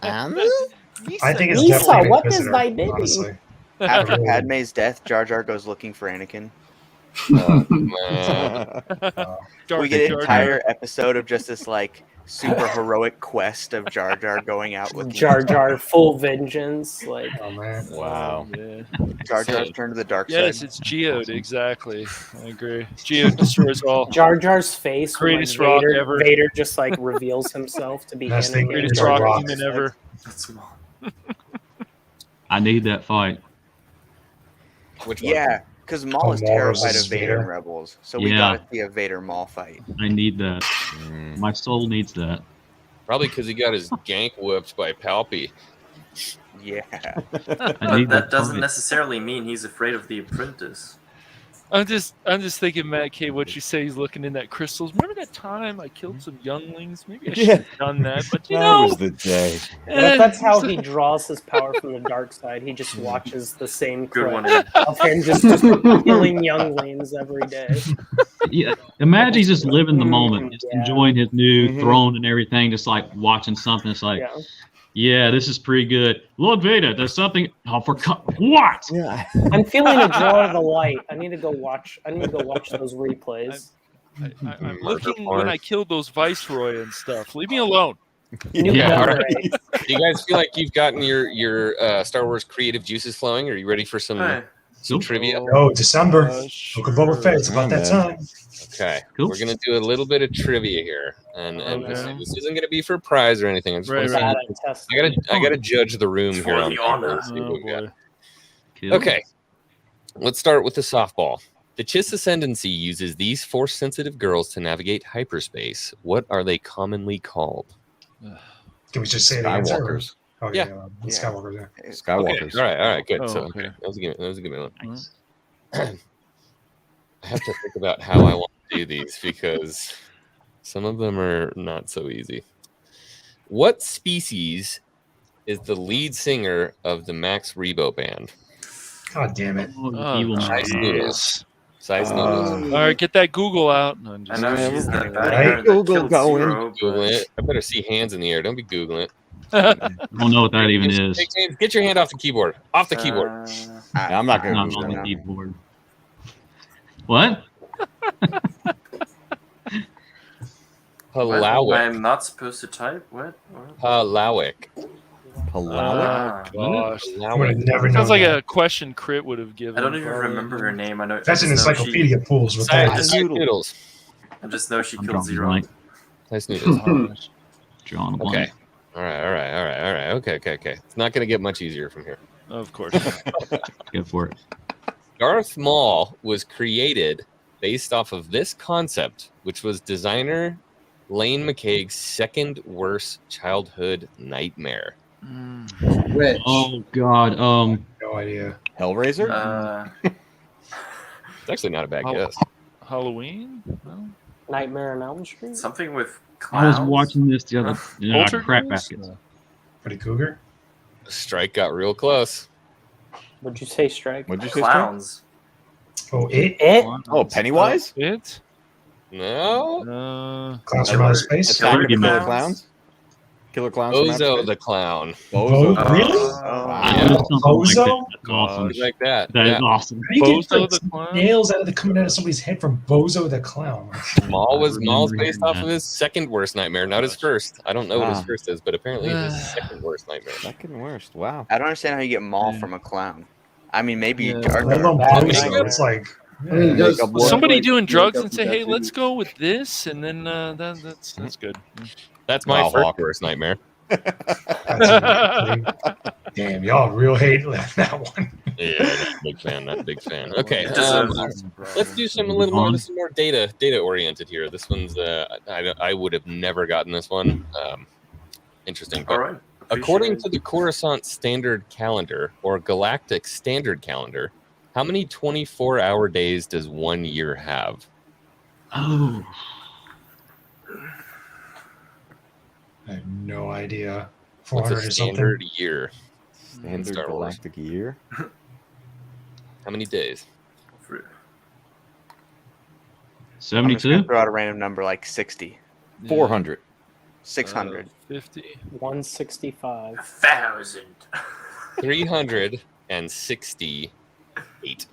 I think it's Lisa, definitely an what is Inquisitor, thy bidding? honestly. After Padme's death, Jar Jar goes looking for Anakin. Oh, man. We get an entire episode of just this like super heroic quest of Jar Jar going out looking Jar Jar full vengeance. Like Oh man. Wow. Yeah. Jar Jar's turned to the dark Yes, side. it's Geode, exactly. I agree. Geode destroys all. Jar Jar's face when Greatest like, rock Vader, ever. Vader just like reveals himself to be Best thing Anakin. Greatest Jar rock Jar. human ever. that's small. I need that fight. Which one? Yeah, because Maul Oh, is Maul terrified versus of Vader in Vader. Rebels, so we Yeah. gotta see a Vader Maul fight. I need that. Mm. My soul needs that. Probably because he got his gank whooped by Palpy. Yeah. I But need that doesn't fight. necessarily mean he's afraid of the apprentice. I'm just thinking, Matt K. What you say? He's looking in that crystals. Remember that time I killed some younglings? Maybe I should have done that. But you That know, was the day. But if that's how he draws his power from the dark side, he just watches the same Good clip one. Ed. of him just killing younglings every day. Yeah, imagine he's just living the moment, just Yeah. enjoying his new Mhm. throne and everything, just like watching something. It's like, Yeah. yeah, this is pretty good. Lord Vader, there's something. Oh, for what? Yeah. I'm feeling a draw of the light. I need to go watch those replays. I'm looking when I killed those Viceroy and stuff. Leave me alone. New Yeah, all gun right. ray. Do you guys feel like you've gotten your Star Wars creative juices flowing? Are you ready for some Hey, trivia? Oh, December. Sure. Look at Boba Fett. It's about that Yeah, time. Okay, Cool. we're gonna do a little bit of trivia here, and Okay. this isn't gonna be for a prize or anything. I just Right, want right. to Bad at testing. I gotta judge the room It's here for on the paper honor. and see Oh, what we got. boy. Cool. Okay, let's start with the softball. The Chiss Ascendancy uses these force-sensitive girls to navigate hyperspace. What are they commonly called? Can we just say the answer? Skywalkers. Oh Yeah. yeah, Yeah. Skywalkers. Yeah. Skywalkers. Okay, all right, good. Oh, So okay. okay, that was a good one. Nice. I have to think about how I want to do these because some of them are not so easy. What species is the lead singer of the Max Rebo band? God damn it. Oh, Oh, evil Size man. noodles. Size noodles. All right, get that Google out. No, I'm I just know Yeah, she's we're that right. bad girl that Google killed going. Zero, Googling but it. I better see hands in the air. Don't be Googling it. I don't know what that even is. Get your hand off the keyboard. Off the keyboard. I'm not gonna Not Google on the that. keyboard. What? What? Palawic. I'm not supposed to type. What? Palawic. Palauit? Gosh. I would have never known. Sounds like that. a question Crit would have given. I don't even probably. remember her name. I know That's I an just know encyclopedia pools with Side, that. side noodles. I just know she I'm killed drawing a Zero. blank. Nice noodles. Gosh. Drawing a Okay. blank. All right. Okay. It's not going to get much easier from here. Of course. Go for it. Darth Maul was created based off of this concept, which was designer Lane McCaig's second worst childhood nightmare. Which? Oh God. No idea. Hellraiser? It's actually not a bad Oh. guess. Halloween? No? Nightmare on Elm Street. Something with I clowns. was watching this the other. Poltergeist? Crap baskets. Freddy Cougar. Strike got real close. Would you say Strike? What'd you say? Clowns. Oh, it. It? Oh, Pennywise? It? No. Clowns from Outer Space. Attack of the Killer Killer Clowns? Clowns? Killer Clowns from Outer Bozo Space? the Clown. Bo- Bozo. really? Yeah. Something like that. Bozo? That's awesome. Something like that. That Yeah. is awesome. How do you get Bozo like, the Clown? nails coming out of somebody's head from Bozo the Clown? Maul's remember based hearing off that. of his second worst nightmare, not his first. I don't know what his Ah. first is, but apparently it's his second worst nightmare. Second worst. Wow. I don't understand how you get Maul from a clown. I mean, maybe Yeah. Jar Let Jar. alone bad Bozo. nightmare. It's like. I mean, yeah. does Makeup does Somebody like doing drugs makeup and say, and "Hey, tattoos. let's go with this," and then that's good. That's my Wow, first Hawk. worst nightmare. Damn, y'all real hate that one. Yeah, not a big fan. Not a big fan. Okay, It deserves let's do some a little more. This is more data oriented here. This one's I would have never gotten this one. Interesting. All But right. according to the Coruscant Standard Calendar or Galactic Standard Calendar, how many 24-hour days does 1 year have? Oh. I have no idea. What's 400 a or something. standard year? Standard Star Wars. Galactic year. How many days? I'm just 72? gonna throw out a random number like 60, 400. 600. 50. 165. 1,000. 368.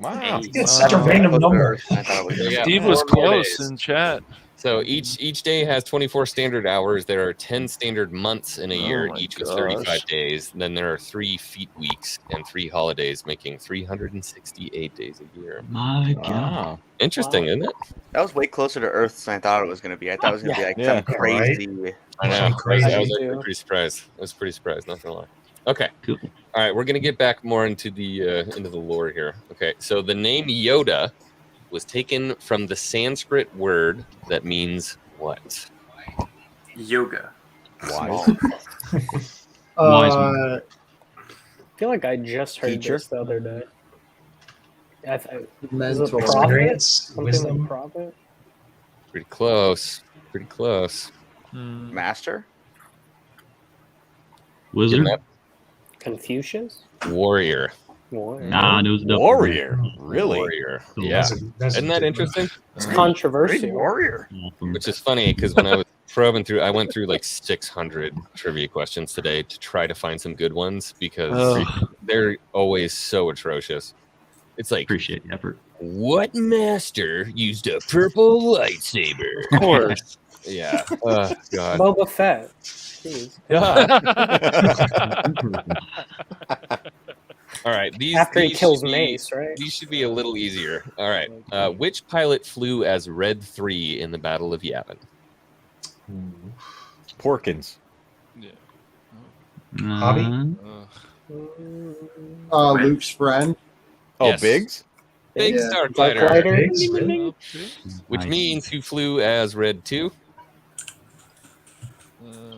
Wow. It's such a random number. I thought it was They got Steve was 4 more close days. in chat. So each day has 24 standard hours. There are 10 standard months in a year, my each with gosh. 35 days. Then there are 3 feet weeks and 3 holidays, making 368 days a year. My God. Wow. Interesting, isn't it? That was way closer to Earth than I thought it was going to be. I thought it was going to be like Yeah. some crazy. I know. That's crazy. I was too. actually pretty surprised. I was pretty surprised, not gonna lie. Okay. Cool. All right, we're gonna get back more into the lore here. Okay, so the name Yoda was taken from the Sanskrit word that means what? Yoga. Wise. I feel like I just heard Teacher? this the other day. Is it mental. prophet? Experience, Something wisdom. like prophet? Pretty close. Pretty close. Master? Wizard? Getting Confucius? that warrior. Warrior. Nah, it was definitely Warrior. Really? Warrior. Cool. Yeah. That's a Isn't that good interesting? It's one. controversial. Warrior. awesome. Which is funny because when I was probing through, I went through like 600 trivia questions today to try to find some good ones because they're always so atrocious. It's like, Appreciate the effort. what master used a purple lightsaber? Of course. Yeah. Oh, God. Boba Fett. Jeez. All right. These, After he these kills should be- Mace, right? These should be a little easier. All right. Which pilot flew as Red 3 in the Battle of Yavin? Porkins. Hobby? Luke's friend. Oh, Yes. Biggs? Big Yeah. Starfighter. Darklighter? Biggs, really? Which Nice. means who flew as Red 2?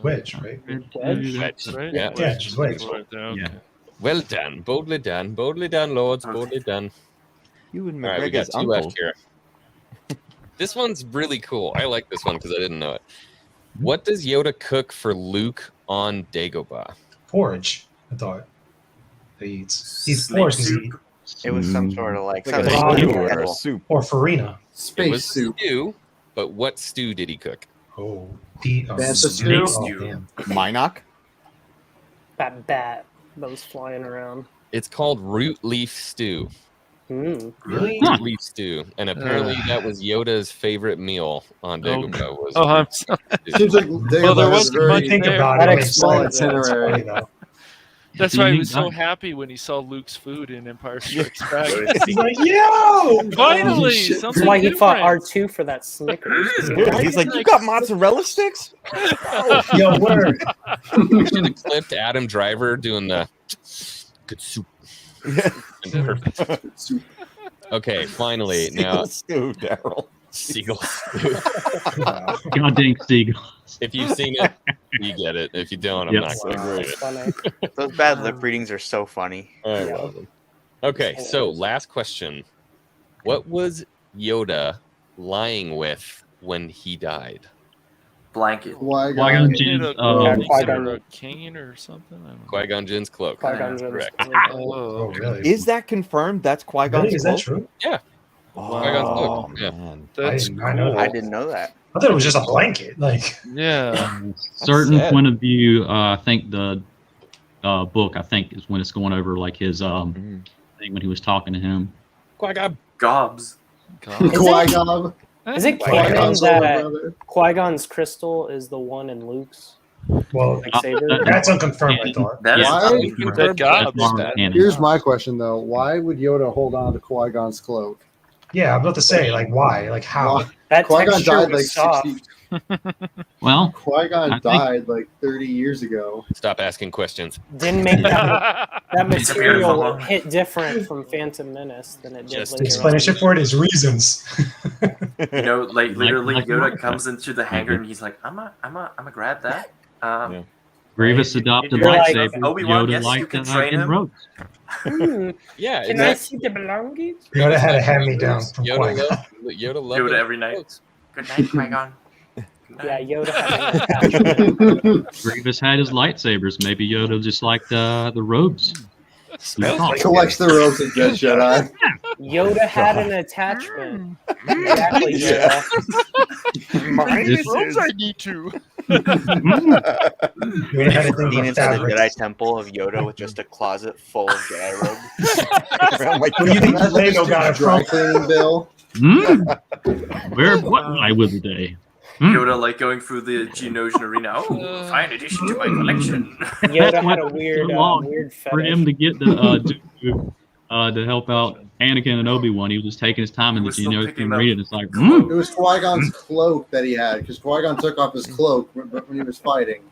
Wedge, right? Wedge? Wedge. Right? Yeah. Yeah, just Wedge. Right there, okay. Yeah. Well done. Boldly done, lords. Okay. Boldly done. You and All right, we got McGregor's 2 uncle. left here. This one's really cool. I like this one because I didn't know it. What does Yoda cook for Luke on Dagobah? Porridge, I thought. He eats Snake porridge 'cause soup. he, It was some sort of like Like some a Something sort stew of or a animal. soup. or farina. It Space was soup. stew, but what stew did he cook? Oh, Bantha stew. stew? Oh, damn. Minok? That bat that was flying around. It's called root leaf stew. Really? Huh. Leaf stew, and apparently that was Yoda's favorite meal on Dagobah. Was Oh, I'm so, Seems like Dagobah well, there has wasn't very much Think there. about That it, it makes explains sense. it. It's funny though. That's It's a why he unique was so diet. happy when he saw Luke's food in Empire Strikes Back. He's like, yo! Finally, shit. something That's why he fought different. R2 for that Snickers. He's like, you got mozzarella sticks? Yo, word. You should have clipped Adam Driver doing the good soup. Perfect. Okay, finally now Seagull stew, Daryl. seagull stew. God dang seagull. If you've seen it, you get it. If you don't, I'm Yep. not going to read it. Funny. Those bad lip readings are so funny. I love them. Okay, so last question. What was Yoda lying with when he died? Blanket. Qui-Gon. Jinn's, Qui-Gon. or a cane or something. I don't know. Qui-Gon Jinn's cloak. Qui-Gon Jinn's Correct. cloak. Oh, Oh, really? Is that confirmed? That's Qui-Gon's Really? Is that cloak? true? Qui-Gon's Oh, cloak. Yeah. man. that's I know cool. that. I didn't know that. I thought it was just a blanket. Like, Yeah. certain sad. point of view, I think the book, I think, is when it's going over like his thing when he was talking to him. Qui-Gon. Gobs. God. Qui-Gon. Is it Qui-Gon's canon Qui-Gon's older that brother. Qui-Gon's crystal is the one in Luke's well, lightsaber? that's unconfirmed, I thought. That is Why? That God. That's more canon. Here's my question though: why would Yoda hold on to Qui-Gon's cloak? Yeah, I'm about to say, like, why? Like, how? Why? That Qui-Gon texture died like was soft. 60. Well, Qui-Gon I think- died like 30 years ago. Stop asking questions. Didn't make that Disappeared material long. hit different from Phantom Menace than it did Just later The explanation on. for it is reasons. You know, like literally, like Yoda Martha. comes into the hangar and he's like, "I'm a grab that." Yeah. Grievous adopted You're like, lightsaber. Obi-Wan, Yoda yes, you liked can train in him. ropes. Yeah, Can I exactly. see the belongings? Yoda had a hand-me-down from Yoda Qui-Gon. loved Yoda them every night. cloaks. Good night, Qui-Gon. Good Yeah, night. Yoda had an attachment. Grievous had his lightsabers. Maybe Yoda just liked the robes. Smells Oh. like Collects the robes of Dead Jedi. Yoda had an attachment. Exactly, Yoda. This- I need to. Yoda had a thing Lean for into the fabric. Jedi Temple of Yoda with just a closet full of Jedi robes. I'm like, Who do you think Imagine Lego this got it dude's dry from? cleaning bill. Where what I will today? Yoda like going through the Geonosian arena. Oh, fine addition to my collection. Yoda had a That's weird, so long weird For him fetish. to get the Dooku, to help out Anakin and Obi-Wan, he was just taking his time in the He was still Geonosis picking and up reading. It's like, It was Qui-Gon's cloak that he had, because Qui-Gon took off his cloak when he was fighting.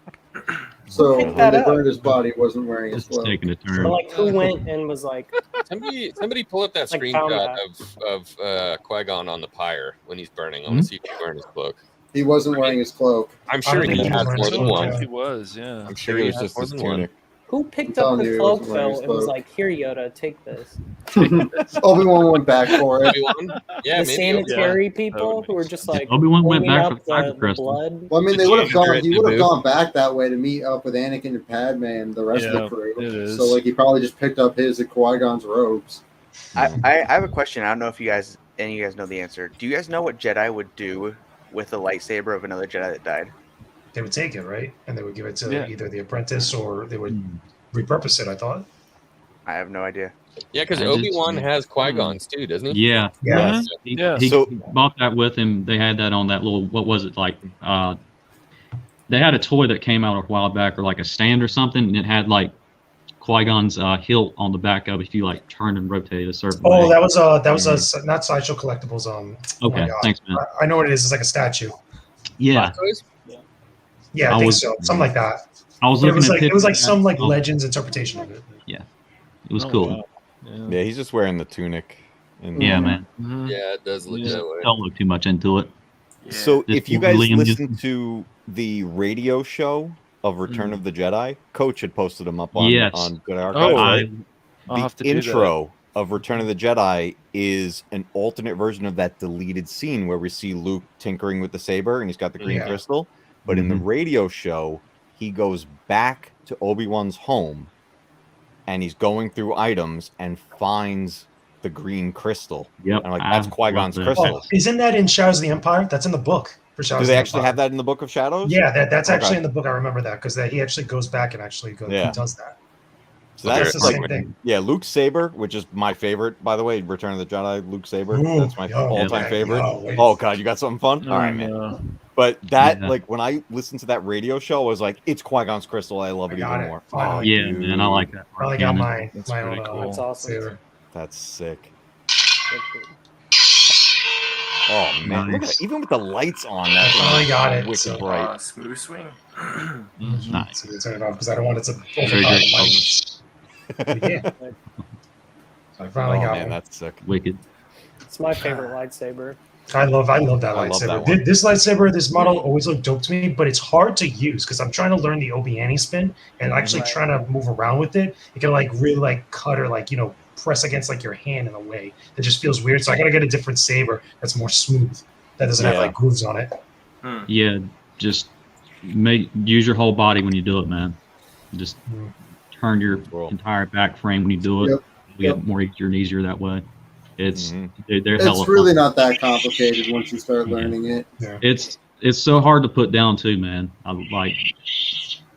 So Pick when that they up. burned his body, he wasn't wearing his this is cloak. taking a But turn. like, who went and was like, Somebody pull up that Like screenshot combat. of Qui-Gon on the pyre when he's burning. I want to see if he's wearing his cloak. He wasn't wearing his cloak. I'm I sure don't think he he has was more wearing than his one. cloak. He was, yeah. I'm I sure think it he was has just more his than one. tunic. who picked I'm up telling the you, he cloak wasn't wearing though his and was cloak. like, "Here, Yoda, take this." Obi-Wan went back for it. Obi-Wan? Yeah, The maybe Obi-Wan. sanitary That people would who were make just sense. like Obi-Wan went cleaning back for up the Kyber the crystal. blood. Well, I mean, The they would have janitor gone. at He would have Naboo. gone back that way to meet up with Anakin and Padme and the rest Yeah, of the crew. it is. So, like, he probably just picked up his at Qui-Gon's robes. I have a question. I don't know if any of you guys know the answer. Do you guys know what Jedi would do with the lightsaber of another Jedi that died? They would take it, right? And they would give it to Yeah. either the apprentice or they would repurpose it, I thought. I have no idea. Yeah, because I did Obi-Wan see- has Qui-Gon's too, doesn't he? Yeah, Yeah. he, Yeah. he So- bought that with him. They had that on that little. What was it like? They had a toy that came out a while back, or like a stand or something, and it had like Qui-Gon's hilt on the back of it if you like turn and rotate a certain way. Oh, that was not Sideshow Collectibles. Oh my Okay, God. thanks, man. I know what it is. It's like a statue. Yeah, Yeah, I I think was- so. Something like that. I was It looking was at like it was like pictures some of like that. Legends interpretation of it. It was Oh, cool. wow. Yeah. Yeah, he's just wearing the tunic. And Yeah, man. Mhm. Yeah, it does look Yeah. that way. Don't look too much into it. Yeah. So Just if you guys Liam listen Neeson. to the radio show of Return of the Jedi, Coach had posted them up on Yes. on Good Archives. Oh, right? I'll have to The do that. intro of Return of the Jedi is an alternate version of that deleted scene where we see Luke tinkering with the saber and he's got the green Yeah. crystal. But in the radio show, he goes back to Obi-Wan's home and he's going through items and finds the green crystal. Yep. And I'm like, that's I Qui-Gon's love that. crystal. Oh, isn't that in Shadows of the Empire? That's in the book for Shadows Do of they the actually Empire. have that in the Book of Shadows? Yeah, that's Okay. actually in the book. I remember that because he actually goes back and actually Yeah. he does that. So That's that's the like, same thing. yeah, Luke Saber, which is my favorite, by the way. Return of the Jedi, Luke Saber. Ooh, That's my all-time yeah, favorite. wait. Oh god, you got something fun? All right, man. No. But that, Yeah. like, when I listened to that radio show, I was like, it's Qui-Gon's crystal. I love it got even it, more. finally. Yeah, man, I like that. Finally got canon. That's my pretty own cool. That's awesome. saber. That's sick. Wicked. Oh man, look at Nice. it. Even with the lights on, I that finally thing got is it. wicked So, bright. Smooth swing. Nice. so turn it off because I don't want it to Very overpower good. the mic. Yeah. So I finally Oh got man, one. that's sick. Wicked. It's my favorite lightsaber. I love that I love lightsaber. that one. This lightsaber, this model always looked dope to me, but it's hard to use because I'm trying to learn the Obi-Wan spin and actually Right. trying to move around with it. It can like really like cut or like press against like your hand in a way that just feels weird. So I gotta get a different saber that's more smooth, that doesn't have Yeah. like grooves on it. Yeah, just use your whole body when you do it, man. Just turn your Cool. entire back frame when you do it. Yep. It'll get more easier and easier that way. It's Mhm. they're hella It's really fun. not that complicated once you start Yeah. learning it. It's so hard to put down too, man. I like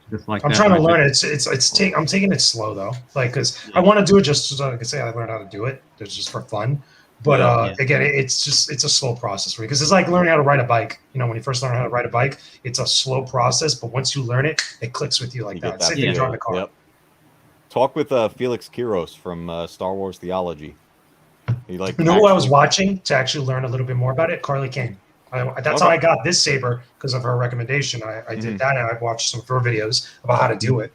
just like I'm that trying to right learn there. it. I'm taking it slow though, like because I want to do it just so I can say I learned how to do it. It's just for fun. But Yeah. again, it's a slow process for me because it's like learning how to ride a bike. When you first learn how to ride a bike, it's a slow process, but once you learn it, it clicks with you like You get that. that Same thing feel. driving a car. Yep. Talk with Felix Quiros from Star Wars Theology. He like You know who I was actually- watching to actually learn a little bit more about it? Carly King. That's how I got this saber because of her recommendation. I did that and I watched some of her videos about how to do it.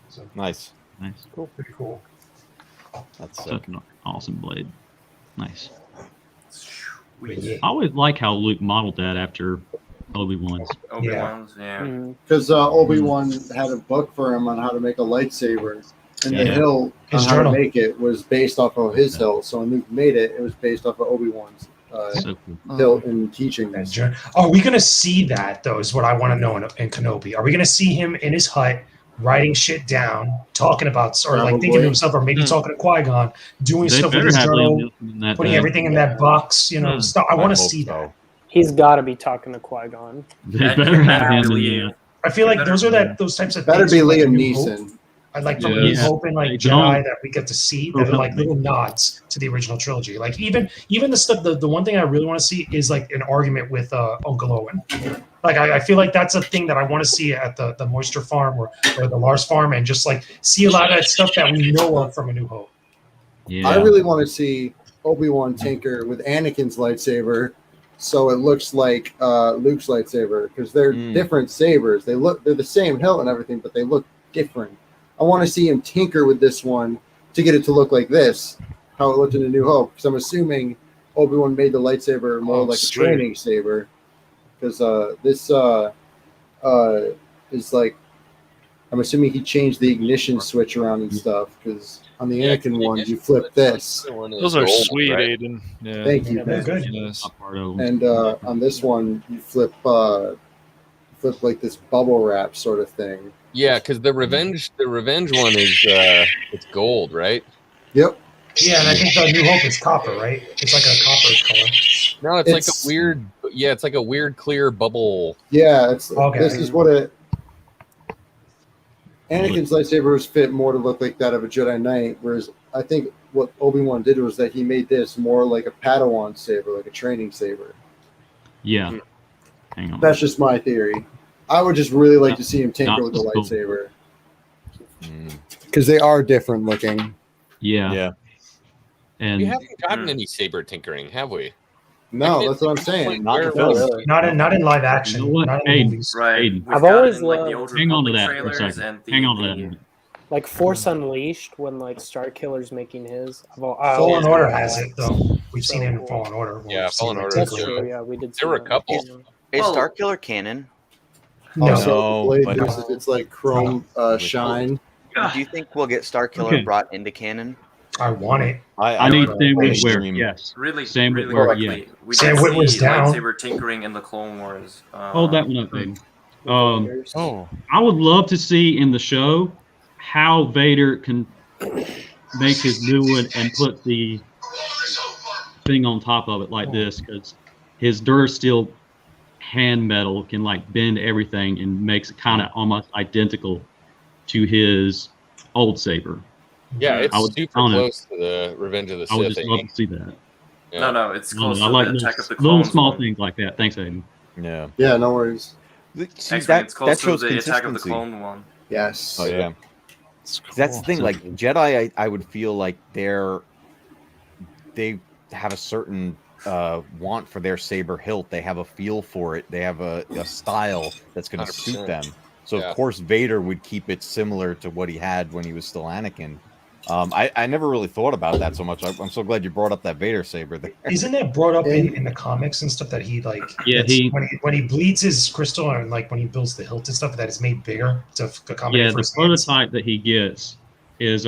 So Nice. Nice. pretty cool. That's sick. Such an awesome blade. Nice. Yeah. I always like how Luke modeled that after Obi-Wan's. Obi-Wan's, yeah. Because Obi-Wan had a book for him on how to make a lightsaber, and the Yeah. hill His on how journal. to make it was based off of his hill. So when Luke made it, it was based off of Obi-Wan's So cool. hill and teaching. That journey. Are we gonna see that though? Is what I want to know in Kenobi. Are we gonna see him in his hut writing shit down, talking about, or like thinking to Probably. himself, or maybe talking to Qui-Gon, doing They stuff with better his have Liam journal, Neeson in that putting thing. everything in that box, stuff. I want to hope see so. that. He's got to be talking to Qui-Gon. They better have him in Really- the. I feel like Better- those are those types of Better things. be from, like, Liam New Hope. Neeson. I like from Yeah. New Hope and like They Jedi don't. that we get to see Oh, that are like help me. little nods to the original trilogy. Like even the stuff. The one thing I really want to see is like an argument with Uncle Owen. Like I feel like that's a thing that I want to see at the Moisture Farm or the Lars Farm, and just like see a lot of that stuff that we know of from A New Hope. Yeah. I really want to see Obi-Wan tinker with Anakin's lightsaber, so it looks like Luke's lightsaber, because they're different sabers. They're the same hilt and everything, but they look different. I want to see him tinker with this one to get it to look like this, how it looked in A New Hope. Because I'm assuming Obi-Wan made the lightsaber more like sweet. a training saber, because this is like, I'm assuming he changed the ignition switch around and stuff, because on the Anakin one, you flip this. Those are sweet, Aiden. Yeah. Thank you, Yeah, man. good. Yes. Not part of them. And on this one, you flip like this bubble wrap sort of thing. Yeah, because the revenge one is it's gold, right? Yep. Yeah, and I think the New Hope is copper, right? It's like a copper color. No, it's like It's- a weird. Yeah, it's like a weird clear bubble. Yeah, it's Okay. this is what it. Anakin's lightsaber was fit more to look like that of a Jedi Knight, whereas I think what Obi-Wan did was that he made this more like a Padawan saber, like a training saber. Yeah. Hang on. That's just my theory. I would just really like to see him tinker Not with the cool. lightsaber, because they are different looking. Yeah. Yeah. And We haven't gotten any saber tinkering, have we? No, that's what I'm saying. Not Where the film. was- Not in live action. You know what? Not in Hey, movies. Right. Aiden. We've I've got always in, like, the loved- Old hang on to Republic that for a trailers second. and the- Hang on to the- that. Like Force Unleashed, when like Star Killer's making his. Fallen Order has it though. We've seen it in cool. Fallen Order. Yeah, We've seen Fallen it Order too. That's is true. Yeah, we did. There were a see that. couple. Is Well- Starkiller canon? No. Also, No, the blade, but- it's like chrome shine. Do you think we'll get Starkiller Okay. brought into canon? I want it. I need would Sam really Witwer. stream- Yes. Really, Same with really Word, quickly. We Sam did Witwer's see down. lightsaber tinkering in the Clone Wars. Hold that one up, baby. Oh, I would love to see in the show how Vader can make his new one and put the thing on top of it like this, because his Durasteel hand metal can like bend everything and makes it kind of almost identical to his old saber. Yeah, Mhm. it's I would- super I don't know. close to the Revenge of the I would Sith. just love to see that. Yeah. No, it's I close don't know, to I like the little, Attack of the little Clones small one. things like that. Thanks, Aiden. Yeah. Yeah, no worries. See, Actually, it's close that to shows the Attack of the consistency. Clone one. Yes. Oh yeah. It's cool. That's the thing. So- Like Jedi, I would feel like they have a certain want for their saber hilt. They have a feel for it. They have a style that's going to suit 100%. them. So Yeah. of course Vader would keep it similar to what he had when he was still Anakin. I never really thought about that so much. I'm so glad you brought up that Vader saber there. Isn't that brought up in the comics and stuff that he like? Yeah, that's- he- when he bleeds his crystal and like when he builds the hilt and stuff, that is made bigger to accommodate Yeah, for the his hands. prototype that he gets is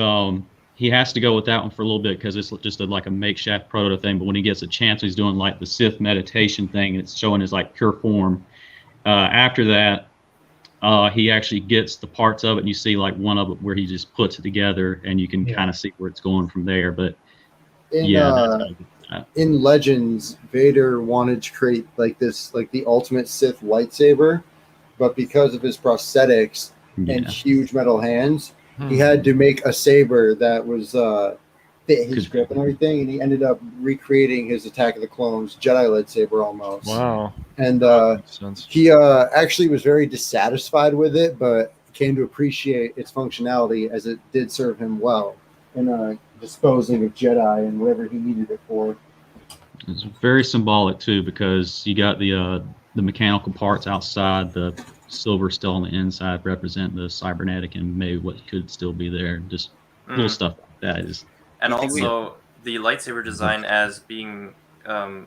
he has to go with that one for a little bit because it's just like a makeshift proto thing. But when he gets a chance, he's doing like the Sith meditation thing, and it's showing his like pure form. After that, he actually gets the parts of it, and you see like one of it where he just puts it together, and you can Yeah. kind of see where it's going from there. But In yeah, that's how I get that. in Legends, Vader wanted to create like this, like the ultimate Sith lightsaber, but because of his prosthetics and Yeah. huge metal hands, he Hmm. had to make a saber that was fit his grip and everything, and he ended up recreating his Attack of the Clones Jedi lightsaber almost. Wow. And Makes sense. he actually was very dissatisfied with it, but came to appreciate its functionality as it did serve him well in disposing of Jedi and whatever he needed it for. It's very symbolic too because you got the mechanical parts outside, the silver still on the inside represent the cybernetic and maybe what could still be there. Just little Mm. stuff like that is. And You think we- also, the lightsaber design as being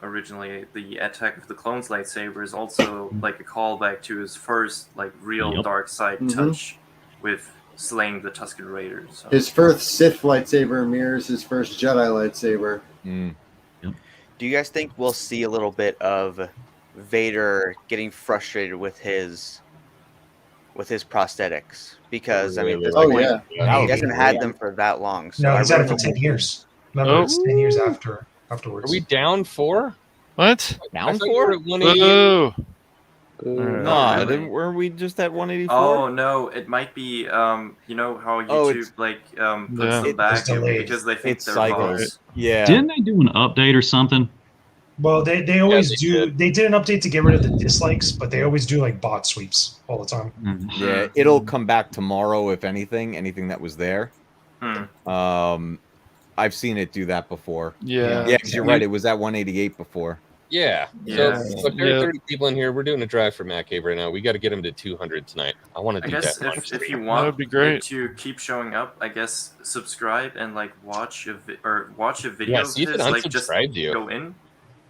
originally the Attack of the Clones lightsaber is also like a callback to his first like real Yep. dark side Mhm. touch with slaying the Tusken Raiders. So. His first Sith lightsaber mirrors his first Jedi lightsaber. Mm. Do you guys think we'll see a little bit of Vader getting frustrated with his prosthetics? Because I mean, at this Oh, point, yeah. That he would be hasn't had great. them for that long. So No, I he's had it really for hope- 10 years. Remember, it's 10 years afterwards. Are we down 4? What? Down I thought you were for? at 188. Whoa. No, Oh, really? were we just at 184? Oh no, it might be you know how Oh, YouTube it's- like puts Yeah. them back It's delayed. because they think It's they're cycles. bots. Yeah. Didn't they do an update or something? Well, they always they do. did. They did an update to get rid of the dislikes, but they always do like bot sweeps all the time. Yeah, it'll come back tomorrow if anything that was there. Hmm. I've seen it do that before. Yeah. Yeah, because you're right. It was at 188 before. Yeah. Yeah. So if there are Yeah. 30 people in here, we're doing a drive for Matt Cave right now. We got to get him to 200 tonight. I want to I do guess that. if you want would be great. it to keep showing up, I guess subscribe and like watch a video Yeah, of see if his. it Like just unsubscribed you. go in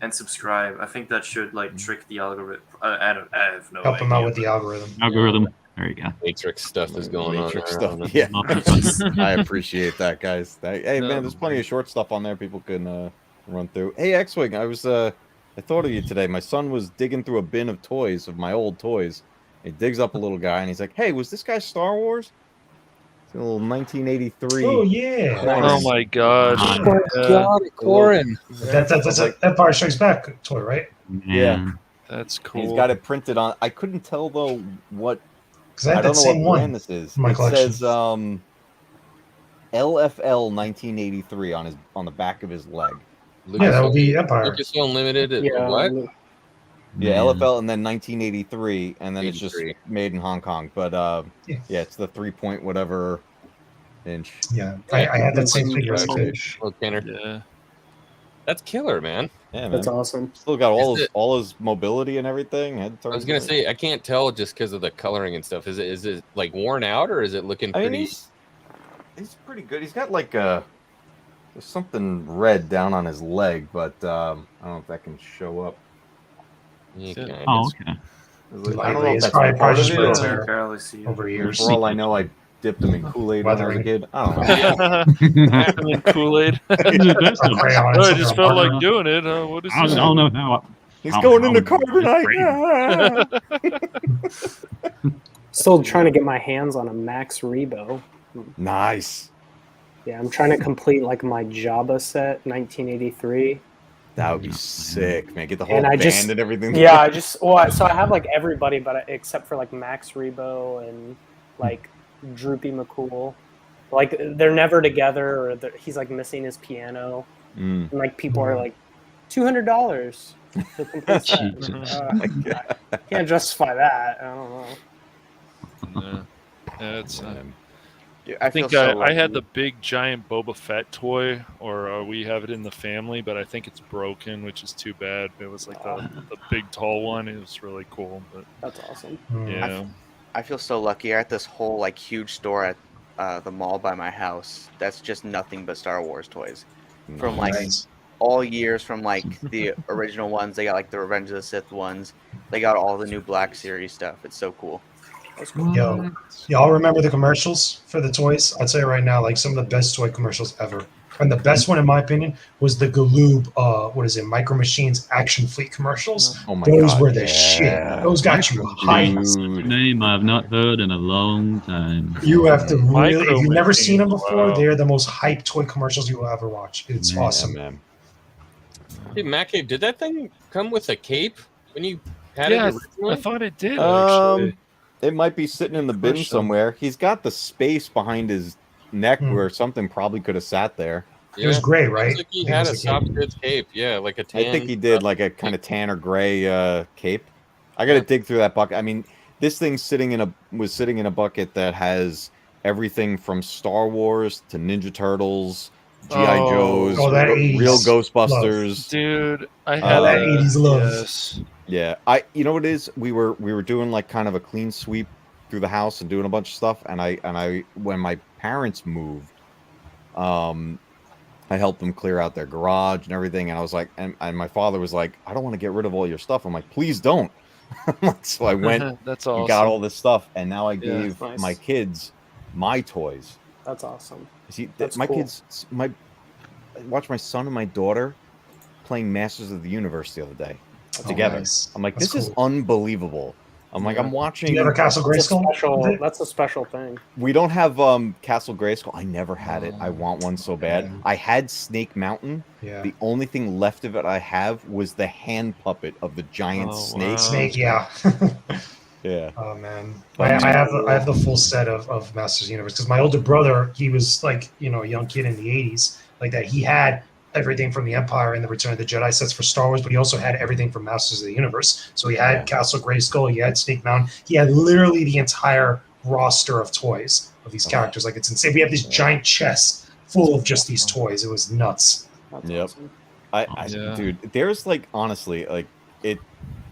and subscribe. I think that should like trick the algorithm. I have no Help idea. them out with the algorithm. Algorithm. There you go. Matrix stuff is going Matrix on. stuff. Yeah, Muppets. I appreciate that, guys. Hey, No, man, there's plenty of short stuff on there people can run through. Hey, X-Wing, I thought of you today. My son was digging through a bin of toys, of my old toys. He digs up a little guy, and he's like, "Hey, was this guy Star Wars?" It's a little 1983. Oh yeah, Oh my gosh. Oh Yeah, Corin. that's a Empire Strikes Back toy, right? Man. that's cool. He's got it printed on. I couldn't tell though what. Because I I had don't that know what same brand one. this is. for my It collection. says LFL 1983 on the back of his leg. Yeah, that would be Empire. Lucasfilm Limited. Yeah. What? Yeah, Man. LFL and then 1983, and then it's just 83. made in Hong Kong. But Yeah. yeah, it's the 3 point whatever inch. Yeah, I had that same figure as a kid. Oh, Kenner. Yeah. That's killer, man. Yeah, man. That's awesome. Still got Is it- all his mobility and everything. Head I was turns gonna and say I can't tell just because of the coloring and stuff. Is it like worn out or is it looking I pretty? mean, he's pretty good. He's got like there's something red down on his leg, but I don't know if that can show up. You Yeah. kinda- Oh, okay. I don't know Lightly, if it's that's probably part of just it, wear and or- tear Barely see it. over years. For all I know, I dipped him in Kool-Aid when I was a Weathering. kid. I don't know. Yeah. And then Kool-Aid. That's A a- crayon. Oh, I and just some felt marker. like doing it. What is I this? don't know how. He's How- going how- into carbonite. Still trying to get my hands on a Max Rebo. Nice. Yeah, I'm trying to complete like my Jabba set, 1983. That would be sick, man. Get the whole And I band just- and everything. Yeah, I just so I have like everybody, but except for like Max Rebo and like Droopy McCool. Like they're never together, or he's like missing his piano, Mm. and like people are like $200 to complete set. Jesus. I can't justify that. I don't know. Yeah, it's. Dude, I feel think so I had lucky. the big giant Boba Fett toy, or we have it in the family, but I think it's broken, which is too bad. It was like the big tall one. It was really cool, but That's awesome. yeah. I feel so lucky. I at this whole like huge store at the mall by my house. That's just nothing but Star Wars toys. From like Nice. all years, from like the original ones. They got like the Revenge of the Sith ones. They got all the new Black Series stuff. It's so cool. That's cool. Yo, y'all remember the commercials for the toys? I'll tell you right now, like some of the best toy commercials ever. And the best one, in my opinion, was the Galoob, Micro Machines Action Fleet commercials. Oh my Those God, were the yeah. shit. Those got you hyped. Dude. Name I've not heard in a long time. You have to really, Micro if you've never seen them Machines, before, wow. they're the most hyped toy commercials you will ever watch. It's Yeah, awesome. Man. Hey, Matt Cave, did that thing come with a cape when you had Yeah, it originally? I thought it did actually. It might be sitting in the bin question. somewhere. He's got the space behind his neck Hmm. where something probably could have sat there. It was gray, right? Looks like he I think it had was a a cape. soft goods cape. Yeah, like a tan. I think he did like a kind of tan or gray cape. I got to dig through that bucket. I mean, this thing was sitting in a bucket that has everything from Star Wars to Ninja Turtles, GI Oh. Joes, Oh, that 80s real Ghostbusters. Dude, I had that that. 80s love. Yes. Yeah, you know what it is? We were doing like kind of a clean sweep through the house and doing a bunch of stuff. And I when my parents moved, I helped them clear out their garage and everything. And I was like, and my father was like, I don't want to get rid of all your stuff. I'm like, please don't. So I went, That's and awesome. got all this stuff, and now I Yeah. gave Nice. my kids my toys. That's awesome. See, That's my cool. kids, I watched my son and my daughter playing Masters of the Universe the other day together. nice. I'm like, That's this is cool. unbelievable. I'm like, Yeah. I'm Do watching. you have a Castle That's a Grayskull? special. That's a special thing. We don't have Castle Grayskull. I never had it. I want one so bad. man. I had Snake Mountain. Yeah. The only thing left of it I have was the hand puppet of the giant Oh, snake. wow. Snake, yeah. Yeah. Oh man, I have the full set of Masters of the Universe because my older brother, he was like a young kid in the '80s, like that. He had everything from the Empire and the Return of the Jedi sets for Star Wars, but he also had everything from Masters of the Universe. So he had Castle Grayskull, he had Snake Mountain, he had literally the entire roster of toys of these characters. Like it's insane. We have this giant chest full of just these toys. It was nuts. That's Yep. awesome. Dude, there's like honestly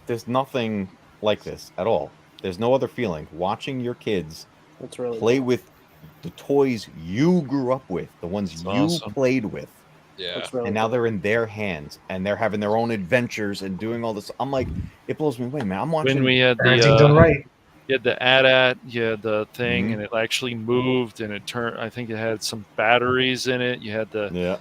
there's nothing like this at all. There's no other feeling watching your kids That's really play cool. with the toys you grew up with, the ones you awesome. played with, Yeah. That's really and now cool. they're in their hands and they're having their own adventures and doing all this. I'm like, it blows me away, man. I'm watching. When we had Parenting done the right. you had the AT-AT, you had the thing, Mhm. and it actually moved, and it turned. I think it had some batteries in it. You had the Yeah.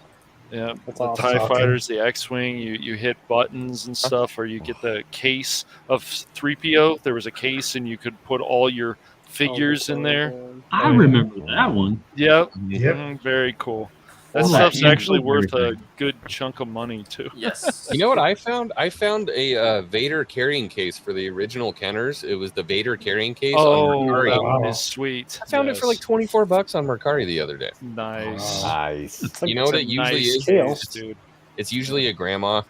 That's the awesome. TIE fighters, the X-wing. You hit buttons and stuff, or you get the case of 3PO. There was a case, and you could put all your figures in there. I remember that one. Yep. Yep. Very cool. That All that stuff's actually info worth a everything. good chunk of money too. Yes. You know what I found? I found a Vader carrying case for the original Kenners. It was the Vader carrying case Oh, on Mercari. that one Wow. is sweet. I found it for like $24 on Mercari the other day. Nice. Nice. It's like You know what It's it a usually nice is? case, dude. It's usually a grandma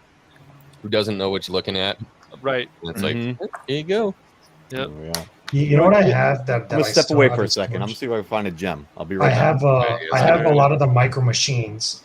who doesn't know what you're looking at. Right. And it's Mhm. like, here you go. Yep. Oh, yeah. You know what I have that I'm gonna I step still away have for a is second. I'm much- gonna see if I can find a gem. I'll be I right back. have Okay, I have a okay. lot of the Micro Machines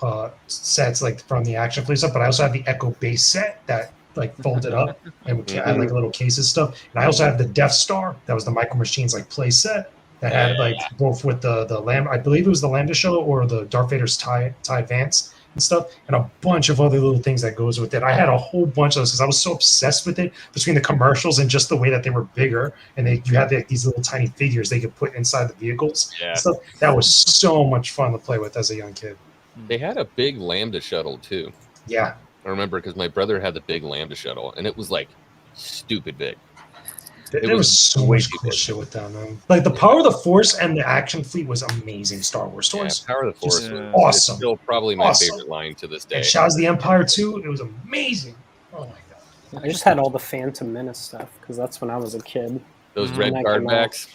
sets like from the Action Fleet stuff, but I also have the Echo Base set that like folded up and would add like a little cases stuff. And I also have the Death Star that was the Micro Machines like play set that had like both with the Lamb, I believe it was the Lambda shuttle or the Darth Vader's TIE Advance and stuff, and a bunch of other little things that goes with it. I had a whole bunch of those because I was so obsessed with it between the commercials and just the way that they were bigger, and you had these little tiny figures they could put inside the vehicles. Yeah. And stuff. That was so much fun to play with as a young kid. They had a big Lambda shuttle too. Yeah, I remember because my brother had the big Lambda shuttle, and it was like stupid big. there was so much cool shit with that, man. Like the Power of the Force and the Action Fleet was amazing. Star Wars Yeah, toys. Power of the Force Just was awesome. It's still probably my Awesome. favorite line to this day. And Shaw's the Empire too. It was amazing. Oh my god. I just had all the Phantom Menace stuff because that's when I was a kid. Those Mhm. red Like card them all. backs.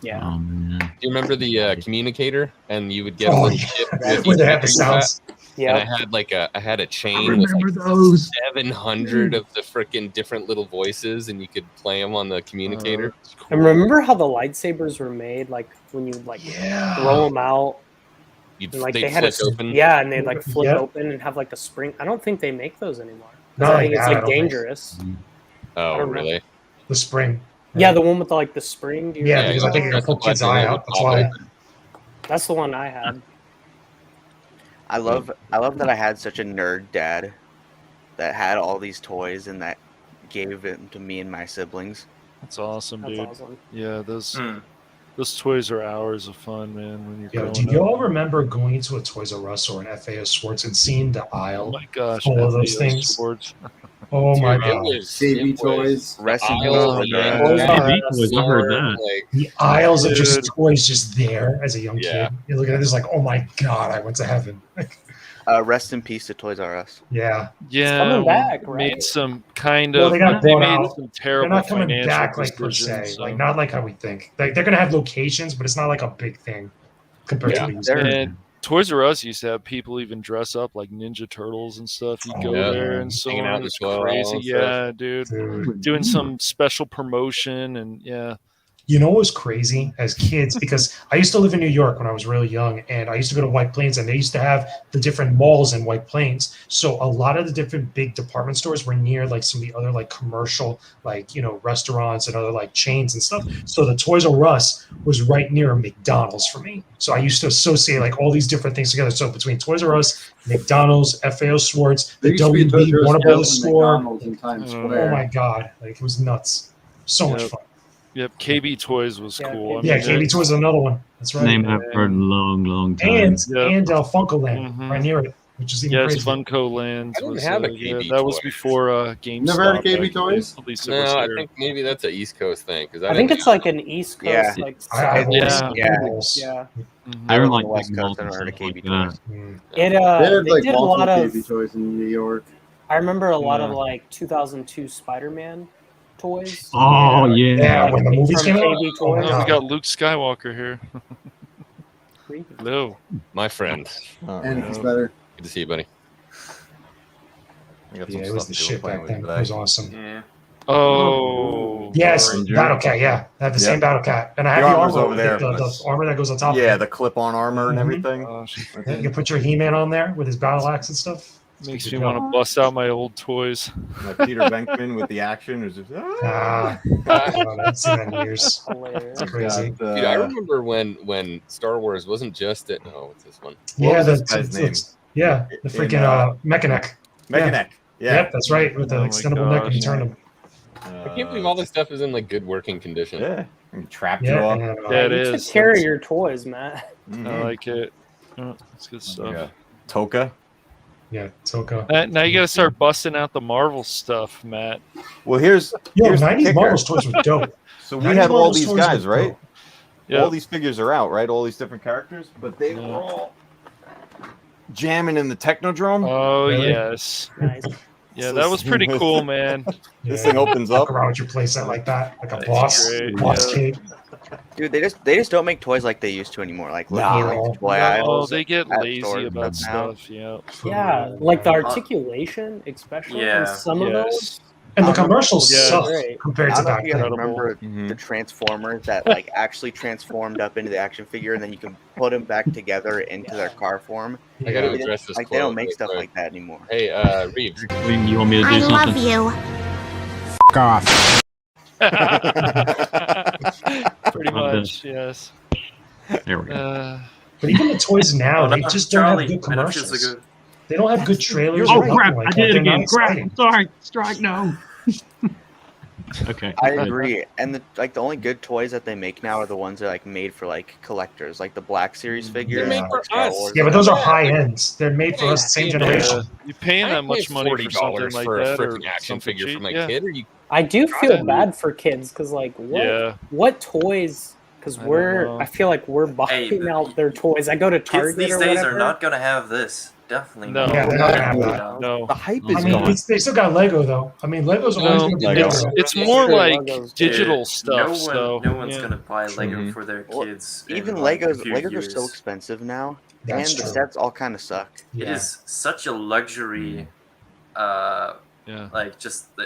Yeah. Oh man. Do you remember the communicator? And you would get a Oh, little yeah. chip with Where they each have the finger cut? sounds. And I Yeah. had a I chain with remember like those. 700 of the freaking different little voices, and you could play them on the communicator. That's cool. And remember how the lightsabers were made? Like when you like Yeah. throw them out, and like They'd they had a flick open. yeah, and they'd like flip Yep. open and have like a spring. I don't think they make those anymore. 'Cause Not I like think it's that, I like don't think. dangerous. Oh, don't know. really? The spring. Yeah, the one with the, like the spring. Do you Yeah, remember because I think that? you're gonna poke kid's eye out. That's why. That's the one I had. I love that I had such a nerd dad that had all these toys and that gave them to me and my siblings. That's awesome, That's dude. awesome. Yeah, those toys are hours of fun, man. When you're Yo, growing do you up. all remember going into a Toys R Us or an FAO Schwartz and seeing the Oh aisle my gosh, full of those FAO things? Swords. Oh my Dude, it god. was KB it was toys. the Rest in peace aisles to of the them. Toys Yeah, R KB Us. toys, I heard that. like, The aisles of just Dude. toys just there as a young Yeah. kid. You look at it, it's like, oh my god, I went to heaven. Rest in peace to Toys R Us. Yeah. Yeah, coming back, we right? made some kind Well, of. they got They bought made out. some They're terrible not coming financial back like per decisions. se. so- Like not like how we think. Like they're gonna have locations, but it's not like a big thing compared Yeah. to these. They're- And Toys R Us used to have people even dress up like Ninja Turtles and stuff. You go Oh, there yeah. and so Hanging out on. in the It's toy aisle crazy. and stuff. Yeah, dude. Dude. Doing some special promotion and yeah. You know what was crazy as kids? Because I used to live in New York when I was really young, and I used to go to White Plains, and they used to have the different malls in White Plains. So a lot of the different big department stores were near like some of the other like commercial, like restaurants and other like chains and stuff. So the Toys R Us was right near a McDonald's for me. So I used to associate like all these different things together. So between Toys R Us, McDonald's, FAO Schwartz, There the used to be a Toys WB R Us Warner down Brothers in store. McDonald's in Times Oh Square. Oh my god, like it was nuts. So much Yep. fun. Yep, KB Toys was Yeah, cool. I Yeah, mean, KB Toys is another one. That's right. Name I've heard in a long, long time. And Yep. Funko Land Mhm. right near it, which is even Yes, crazy. Funko Lands I didn't was have a yeah, KB that was toy. before GameStop. Never had a KB actually. Toys? At least it No, was I here. think maybe that's an East Coast thing. Because I think it's like an East Coast Yeah. like I've always Yeah. seen Yeah. those. yeah. Mhm. I don't live on like the West big Coast malls and and heard of stuff KB like that. Toys. Mm. It They had they like did a lot multiple of. KB toys in New York. I remember a lot of Yeah. like 2002 Spider-Man toys. Oh yeah. Yeah, when the movies From came out. KB Oh my Toys. Oh, we god. got Luke Skywalker here. Creepy. Hello. my friend. And it's better. Good to see you, buddy. I got Yeah, some it was stuff the to do shit playing back with then. It today. was awesome. Yeah. Oh. Yes, Ranger. Battle Cat. Yeah, I have the same Yep. Battle Cat, and I The have the armor's armor over there, The but- armor that goes on top. Yeah, of it. the clip-on armor and Mhm. everything. Gosh, Yeah, you can put your He-Man on there with his battle axe and stuff. makes Good me to want go. to bust out my old toys. Like Peter Venkman with the action is just. Ah, I haven't seen that in years. Hilarious. It's crazy. Got, Dude, I remember when Star Wars wasn't just at what's this one? Yeah, was the this guy's name? yeah, the In, freaking Mechaneck. Mechaneck. Yeah. Yep, that's right. With the Oh my extendable neck, and you gosh. turn them. I can't believe all this stuff is in like good working condition. Yeah. And trapped Yeah, you up. and, Yeah, it You is. took care of That's- your toys, Matt. Mhm. I like it. Oh, that's good stuff. Yeah. Toka. yeah, Toka. Now you got to start busting out the Marvel stuff, Matt. Well, here's Yo, here's the 90s kicker. Marvel's toys were dope. So we 90s had all Marvel's these toys guys, were right? dope. Yeah. All these figures are out, right? All these different characters, but they Yeah. were all jamming in the Technodrome. Oh Really? yes. Nice. Yeah, that was pretty cool, man. This Yeah. thing opens up. Walk around with your playset like that, like a That's boss, great, boss yeah. kid. Dude, they just don't make toys like they used to anymore. Like looking at No. like the toy Oh, aisles. they get at lazy stores about now. stuff. Yeah. Yeah, like the articulation, especially. Yeah. And some of those. Yes. And the I don't know. commercials Yeah. suck Great. compared I to don't know back if you guys then. remember Mhm. the Transformers that like actually transformed up into the action figure, and then you can put them back together into their car form. I got to They address this. Like they don't quote make real stuff quick. like that anymore. Hey, Reeves. You want me to do I love something? you. Pretty My much, yes. There we go. But even the toys now, Oh, they no, just don't Charlie, have good I don't feel so commercials. good. They don't have good trailers. Oh or nothing crap! like I that. did it They're not again. Crap! exciting. Sorry. Strike. No. Okay. I agree. And the only good toys that they make now are the ones that are like made for like collectors, like the Black Series figures. made like for Star us. Wars. Yeah, but those are high ends. They're made for us, same Yeah. generation. You paying I that pay much money for something $40 like for that, a or freaking action something figure for cheap? my Yeah. kid? Are you? I do feel Gotta- bad for kids because, like, Yeah. what toys? Because I don't know. I feel like we're buying Hey, out their toys. I go to Kids Target these or days whatever. are not gonna have this. definitely No. not. Yeah, they're not gonna have that. No. No. The hype I is mean, gone. they still got Lego though. I mean, Lego's always No, going to be Lego. bigger. it's Yeah, more sure, like Legos. digital stuff. No one's yeah. gonna buy Lego Mhm. for their Well, kids. Even in, like, a Legos few are years. so expensive now, That's and the true. sets all kind of suck. It Yeah. is such a luxury. Yeah. Like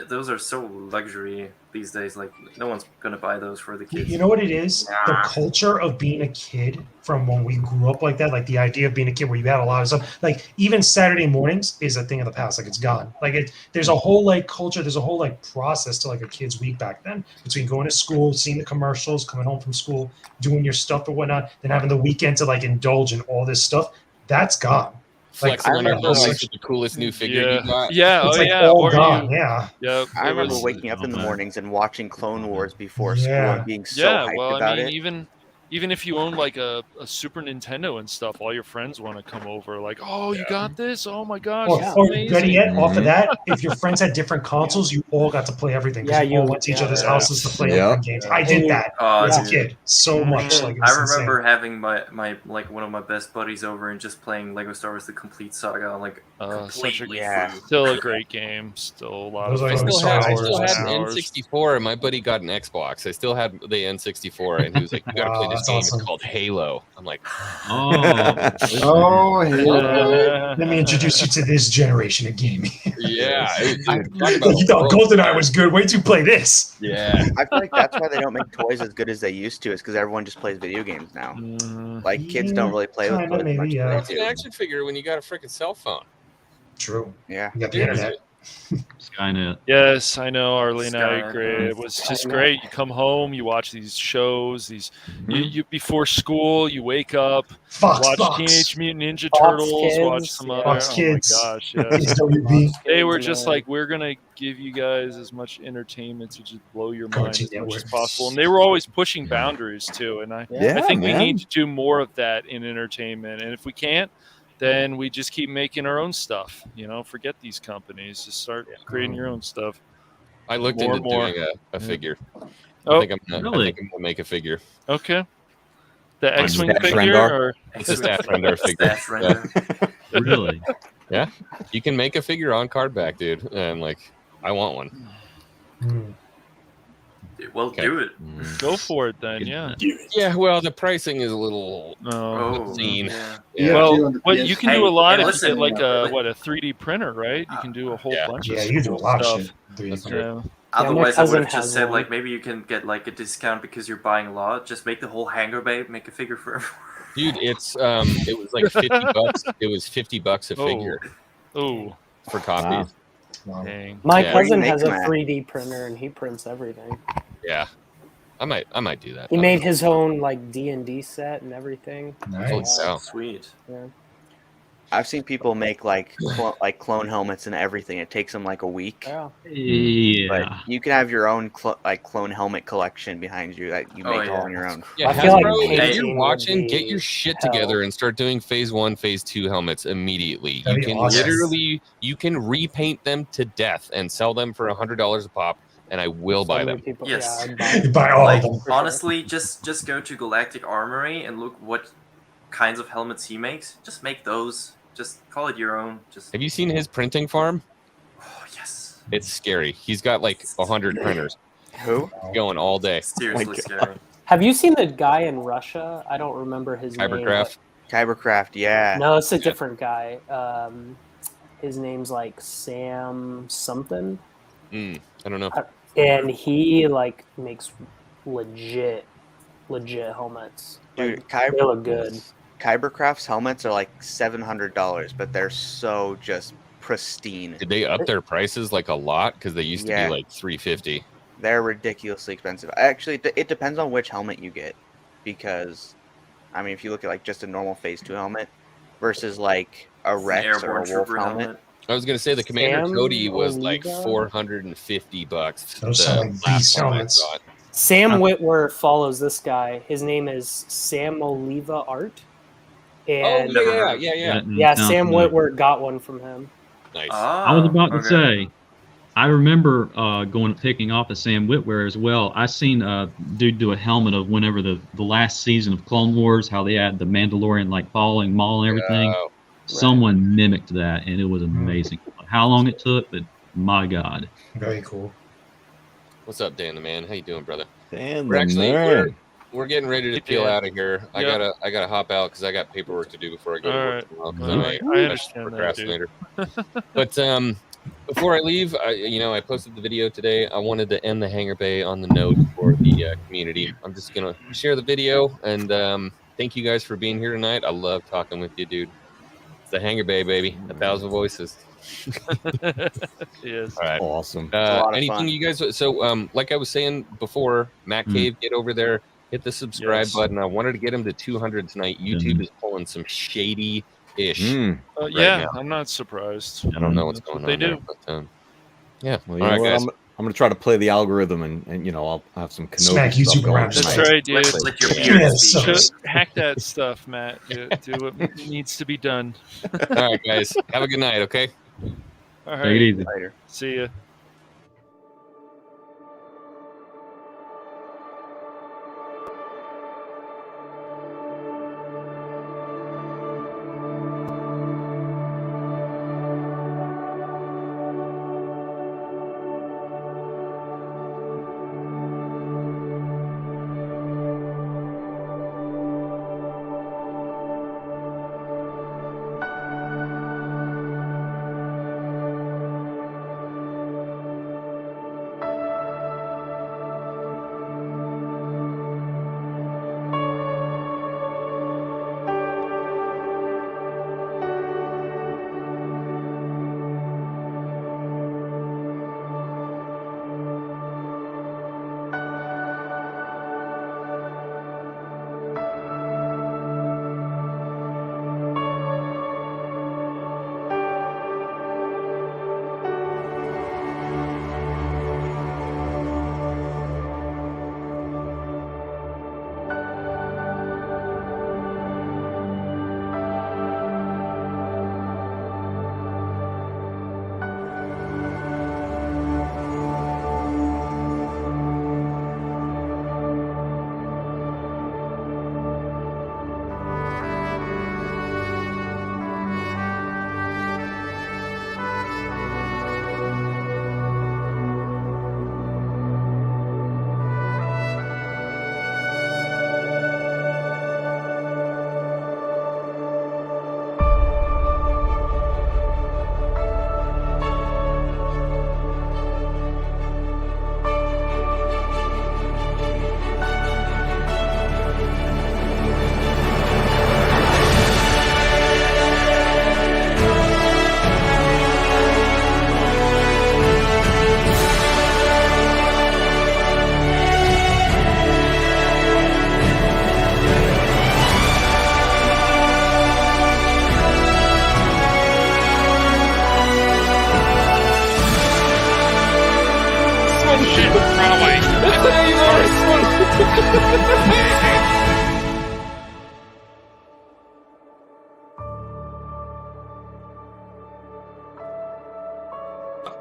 those are so luxury these days. Like no one's gonna buy those for the kids. You know what it is? The Nah. culture of being a kid from when we grew up like that, like the idea of being a kid where you had a lot of stuff. Like even Saturday mornings is a thing of the past. Like it's gone. Like there's a whole like culture. There's a whole like process to like a kid's week back then between going to school, seeing the commercials, coming home from school, doing your stuff or whatnot, then having the weekend to like indulge in all this stuff. That's gone. Like, Flexing on your I remember, boys like- with the coolest new figure Yeah. you got. Yeah. It's Oh like yeah. all Or gone. you. Yeah. Yep. I it remember was- waking up in the mornings and watching Clone Wars before Yeah. school and being so Yeah. hyped Well, I about mean, it. even if you own like a Super Nintendo and stuff, all your friends want to come over. Like, oh, you got this? Oh my gosh, Or, it's or amazing. better yet, off of Mhm. that, if your friends had different consoles, you all got to play everything. 'Cause Yeah, you all you- went to each yeah. other's houses to play Yeah. different games. I did that as a dude. kid so much. Like it was I remember insane. having my like one of my best buddies over and just playing Lego Star Wars: The Complete Saga, like Such a completely yeah. free. Still a great game. Still a lot Those of are I fun. always still had, I hours still and had an hours. N64, and my buddy got an Xbox. I still had the N64, and he was like, "You got to play Wow, this that's game. awesome. It's called Halo." I'm like, Oh, Oh, hey. Let me introduce you to this generation of gaming. "Yeah, dude, talk Like, about you thought growth, GoldenEye man." was good. Wait till you play this. Yeah, I feel like that's why they don't make toys as good as they used to. Is because everyone just plays video games now. Mhm. Like kids don't really play with Kinda, toys maybe, much. yeah. as it's they an do. action figure when you got a freaking cell phone. True. Yeah. You got the internet. Skynet. Yes, I know, Arlene. I Skynet, agree. yeah. It was just Skynet. great. You come home, you watch these shows. Mm-hmm. You before school, you wake up, Fox, watch Fox. Teenage Mutant Ninja Fox Turtles, watch Kids, some yeah. other. Fox Oh Kids. my gosh, yes. HWB. They were Kids, just man. like, we're gonna give you guys as much entertainment to just blow your mind Cartoon as much as Network. possible. And they were always pushing boundaries too. And I Yeah, think we man. need to do more of that in entertainment. And if we can't, then we just keep making our own stuff. Forget these companies. Just start creating your own stuff. I looked More into and more. doing a figure. Oh, I think I'm Really? gonna make a figure. okay. The On X-wing Stash figure, Rendar? or It's a staff render figure. Stash render. Really? You can make a figure on card back, dude, and like, I want one. Hmm. Well, Okay. do it. go for it then. Yeah. Yeah, well, the pricing is a little No. Oh, obscene. yeah. Yeah. Well, what you can Hey, do a lot hey, if listen, you get like a like- 3D printer, right? You can do a whole Yeah. bunch Yeah, of you do a cool lot stuff. of shit. That's Dude. true. Yeah. Otherwise, my I would cousin have just has said one. like maybe you can get like a discount because you're buying a lot. Just make the whole Hangar Bay, make a figure for everyone. Dude, it was like $50. It was $50 a figure Oh, for copies. Wow. dang. My Yeah. cousin Where do you has make a them at? 3D printer and he prints everything. Yeah, I might do that. He made his own like D&D set and everything. Nice. Oh, Sweet. Yeah. I've seen people make like clone helmets and everything. It takes them like a week. Yeah. Yeah. But you can have your own clone helmet collection behind you that you Oh, make yeah. all on your own. Yeah, I feel like Hasbro, if painting you're would watching, be get your shit hell. together and start doing phase 1, phase 2 helmets immediately. That'd You be can awesome. literally, you can repaint them to death and sell them for $100 a pop, and I will buy So many them. people- Yes. Yeah, I'd buy You buy all Like of them. sure. honestly, just go to Galactic Armory and look what kinds of helmets he makes. Just make those. Just call it your own. Just Have you seen his printing farm? oh yes, It's scary. He's got like 100 printers Who? going all day. seriously God. scary. Have you seen the guy in Russia? I don't remember his name. Cybercraft. Kybercraft, yeah. but- No, it's a different guy. His name's like Sam something, I don't know. and he like makes legit helmets. Dude, Like, they look good. Kybercraft's helmets are like $700, but they're so just pristine. Did they up their prices like a lot? Because they used to Yeah. be like $350. They're ridiculously expensive. Actually, it depends on which helmet you get, because, I mean, if you look at like just a normal Phase 2 helmet versus like a Rex or Airborne a Wolf trooper helmet, I was gonna say the Commander Sam Cody was like Oliva? $450. Those sound like beast last one I helmets. saw it. Sam Witwer follows this guy. His name is Sam Oliva Art. Oh And yeah. yeah, Sounds Sam familiar. Witwer got one from him. Nice. I was about to okay. say, I remember going picking off of Sam Witwer as well. I seen dude do a helmet of whenever the last season of Clone Wars, how they had the Mandalorian like falling Maul and everything. Oh, someone mimicked that, and it was amazing. How long it took, but my God. Very cool. What's up, Dan the man? How you doing, brother? Dan We're the actually man. we're getting ready to peel out of here. I gotta hop out because I got paperwork to do before I go to work tomorrow. Well, I understand that, dude. But before I leave, I posted the video today. I wanted to end the Hangar Bay on the note for the community. I'm just gonna share the video and thank you guys for being here tonight. I love talking with you, dude. It's the Hangar Bay, baby. 1,000 voices. Yes. All right. Awesome. Anything fun. you guys? So, like I was saying before, Matt Cave, get over there, hit the subscribe button. I wanted to get him to 200 tonight. YouTube is pulling some shady-ish. Right now. I'm not surprised. I don't know what's going on. They do. There, but, yeah. Well, you All know right, what? guys. I'm gonna try to play the algorithm, and I'll have some Kenobi Smack stuff YouTube going around. tonight. That's right, dude. Let your beard speak. Hack that stuff, Matt. Do what needs to be done. All right, guys. Have a good night, okay? All right. Take it easy. Later. See ya.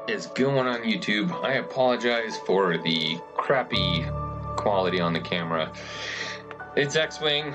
Is going on YouTube. I apologize for the crappy quality on the camera. It's X-Wing.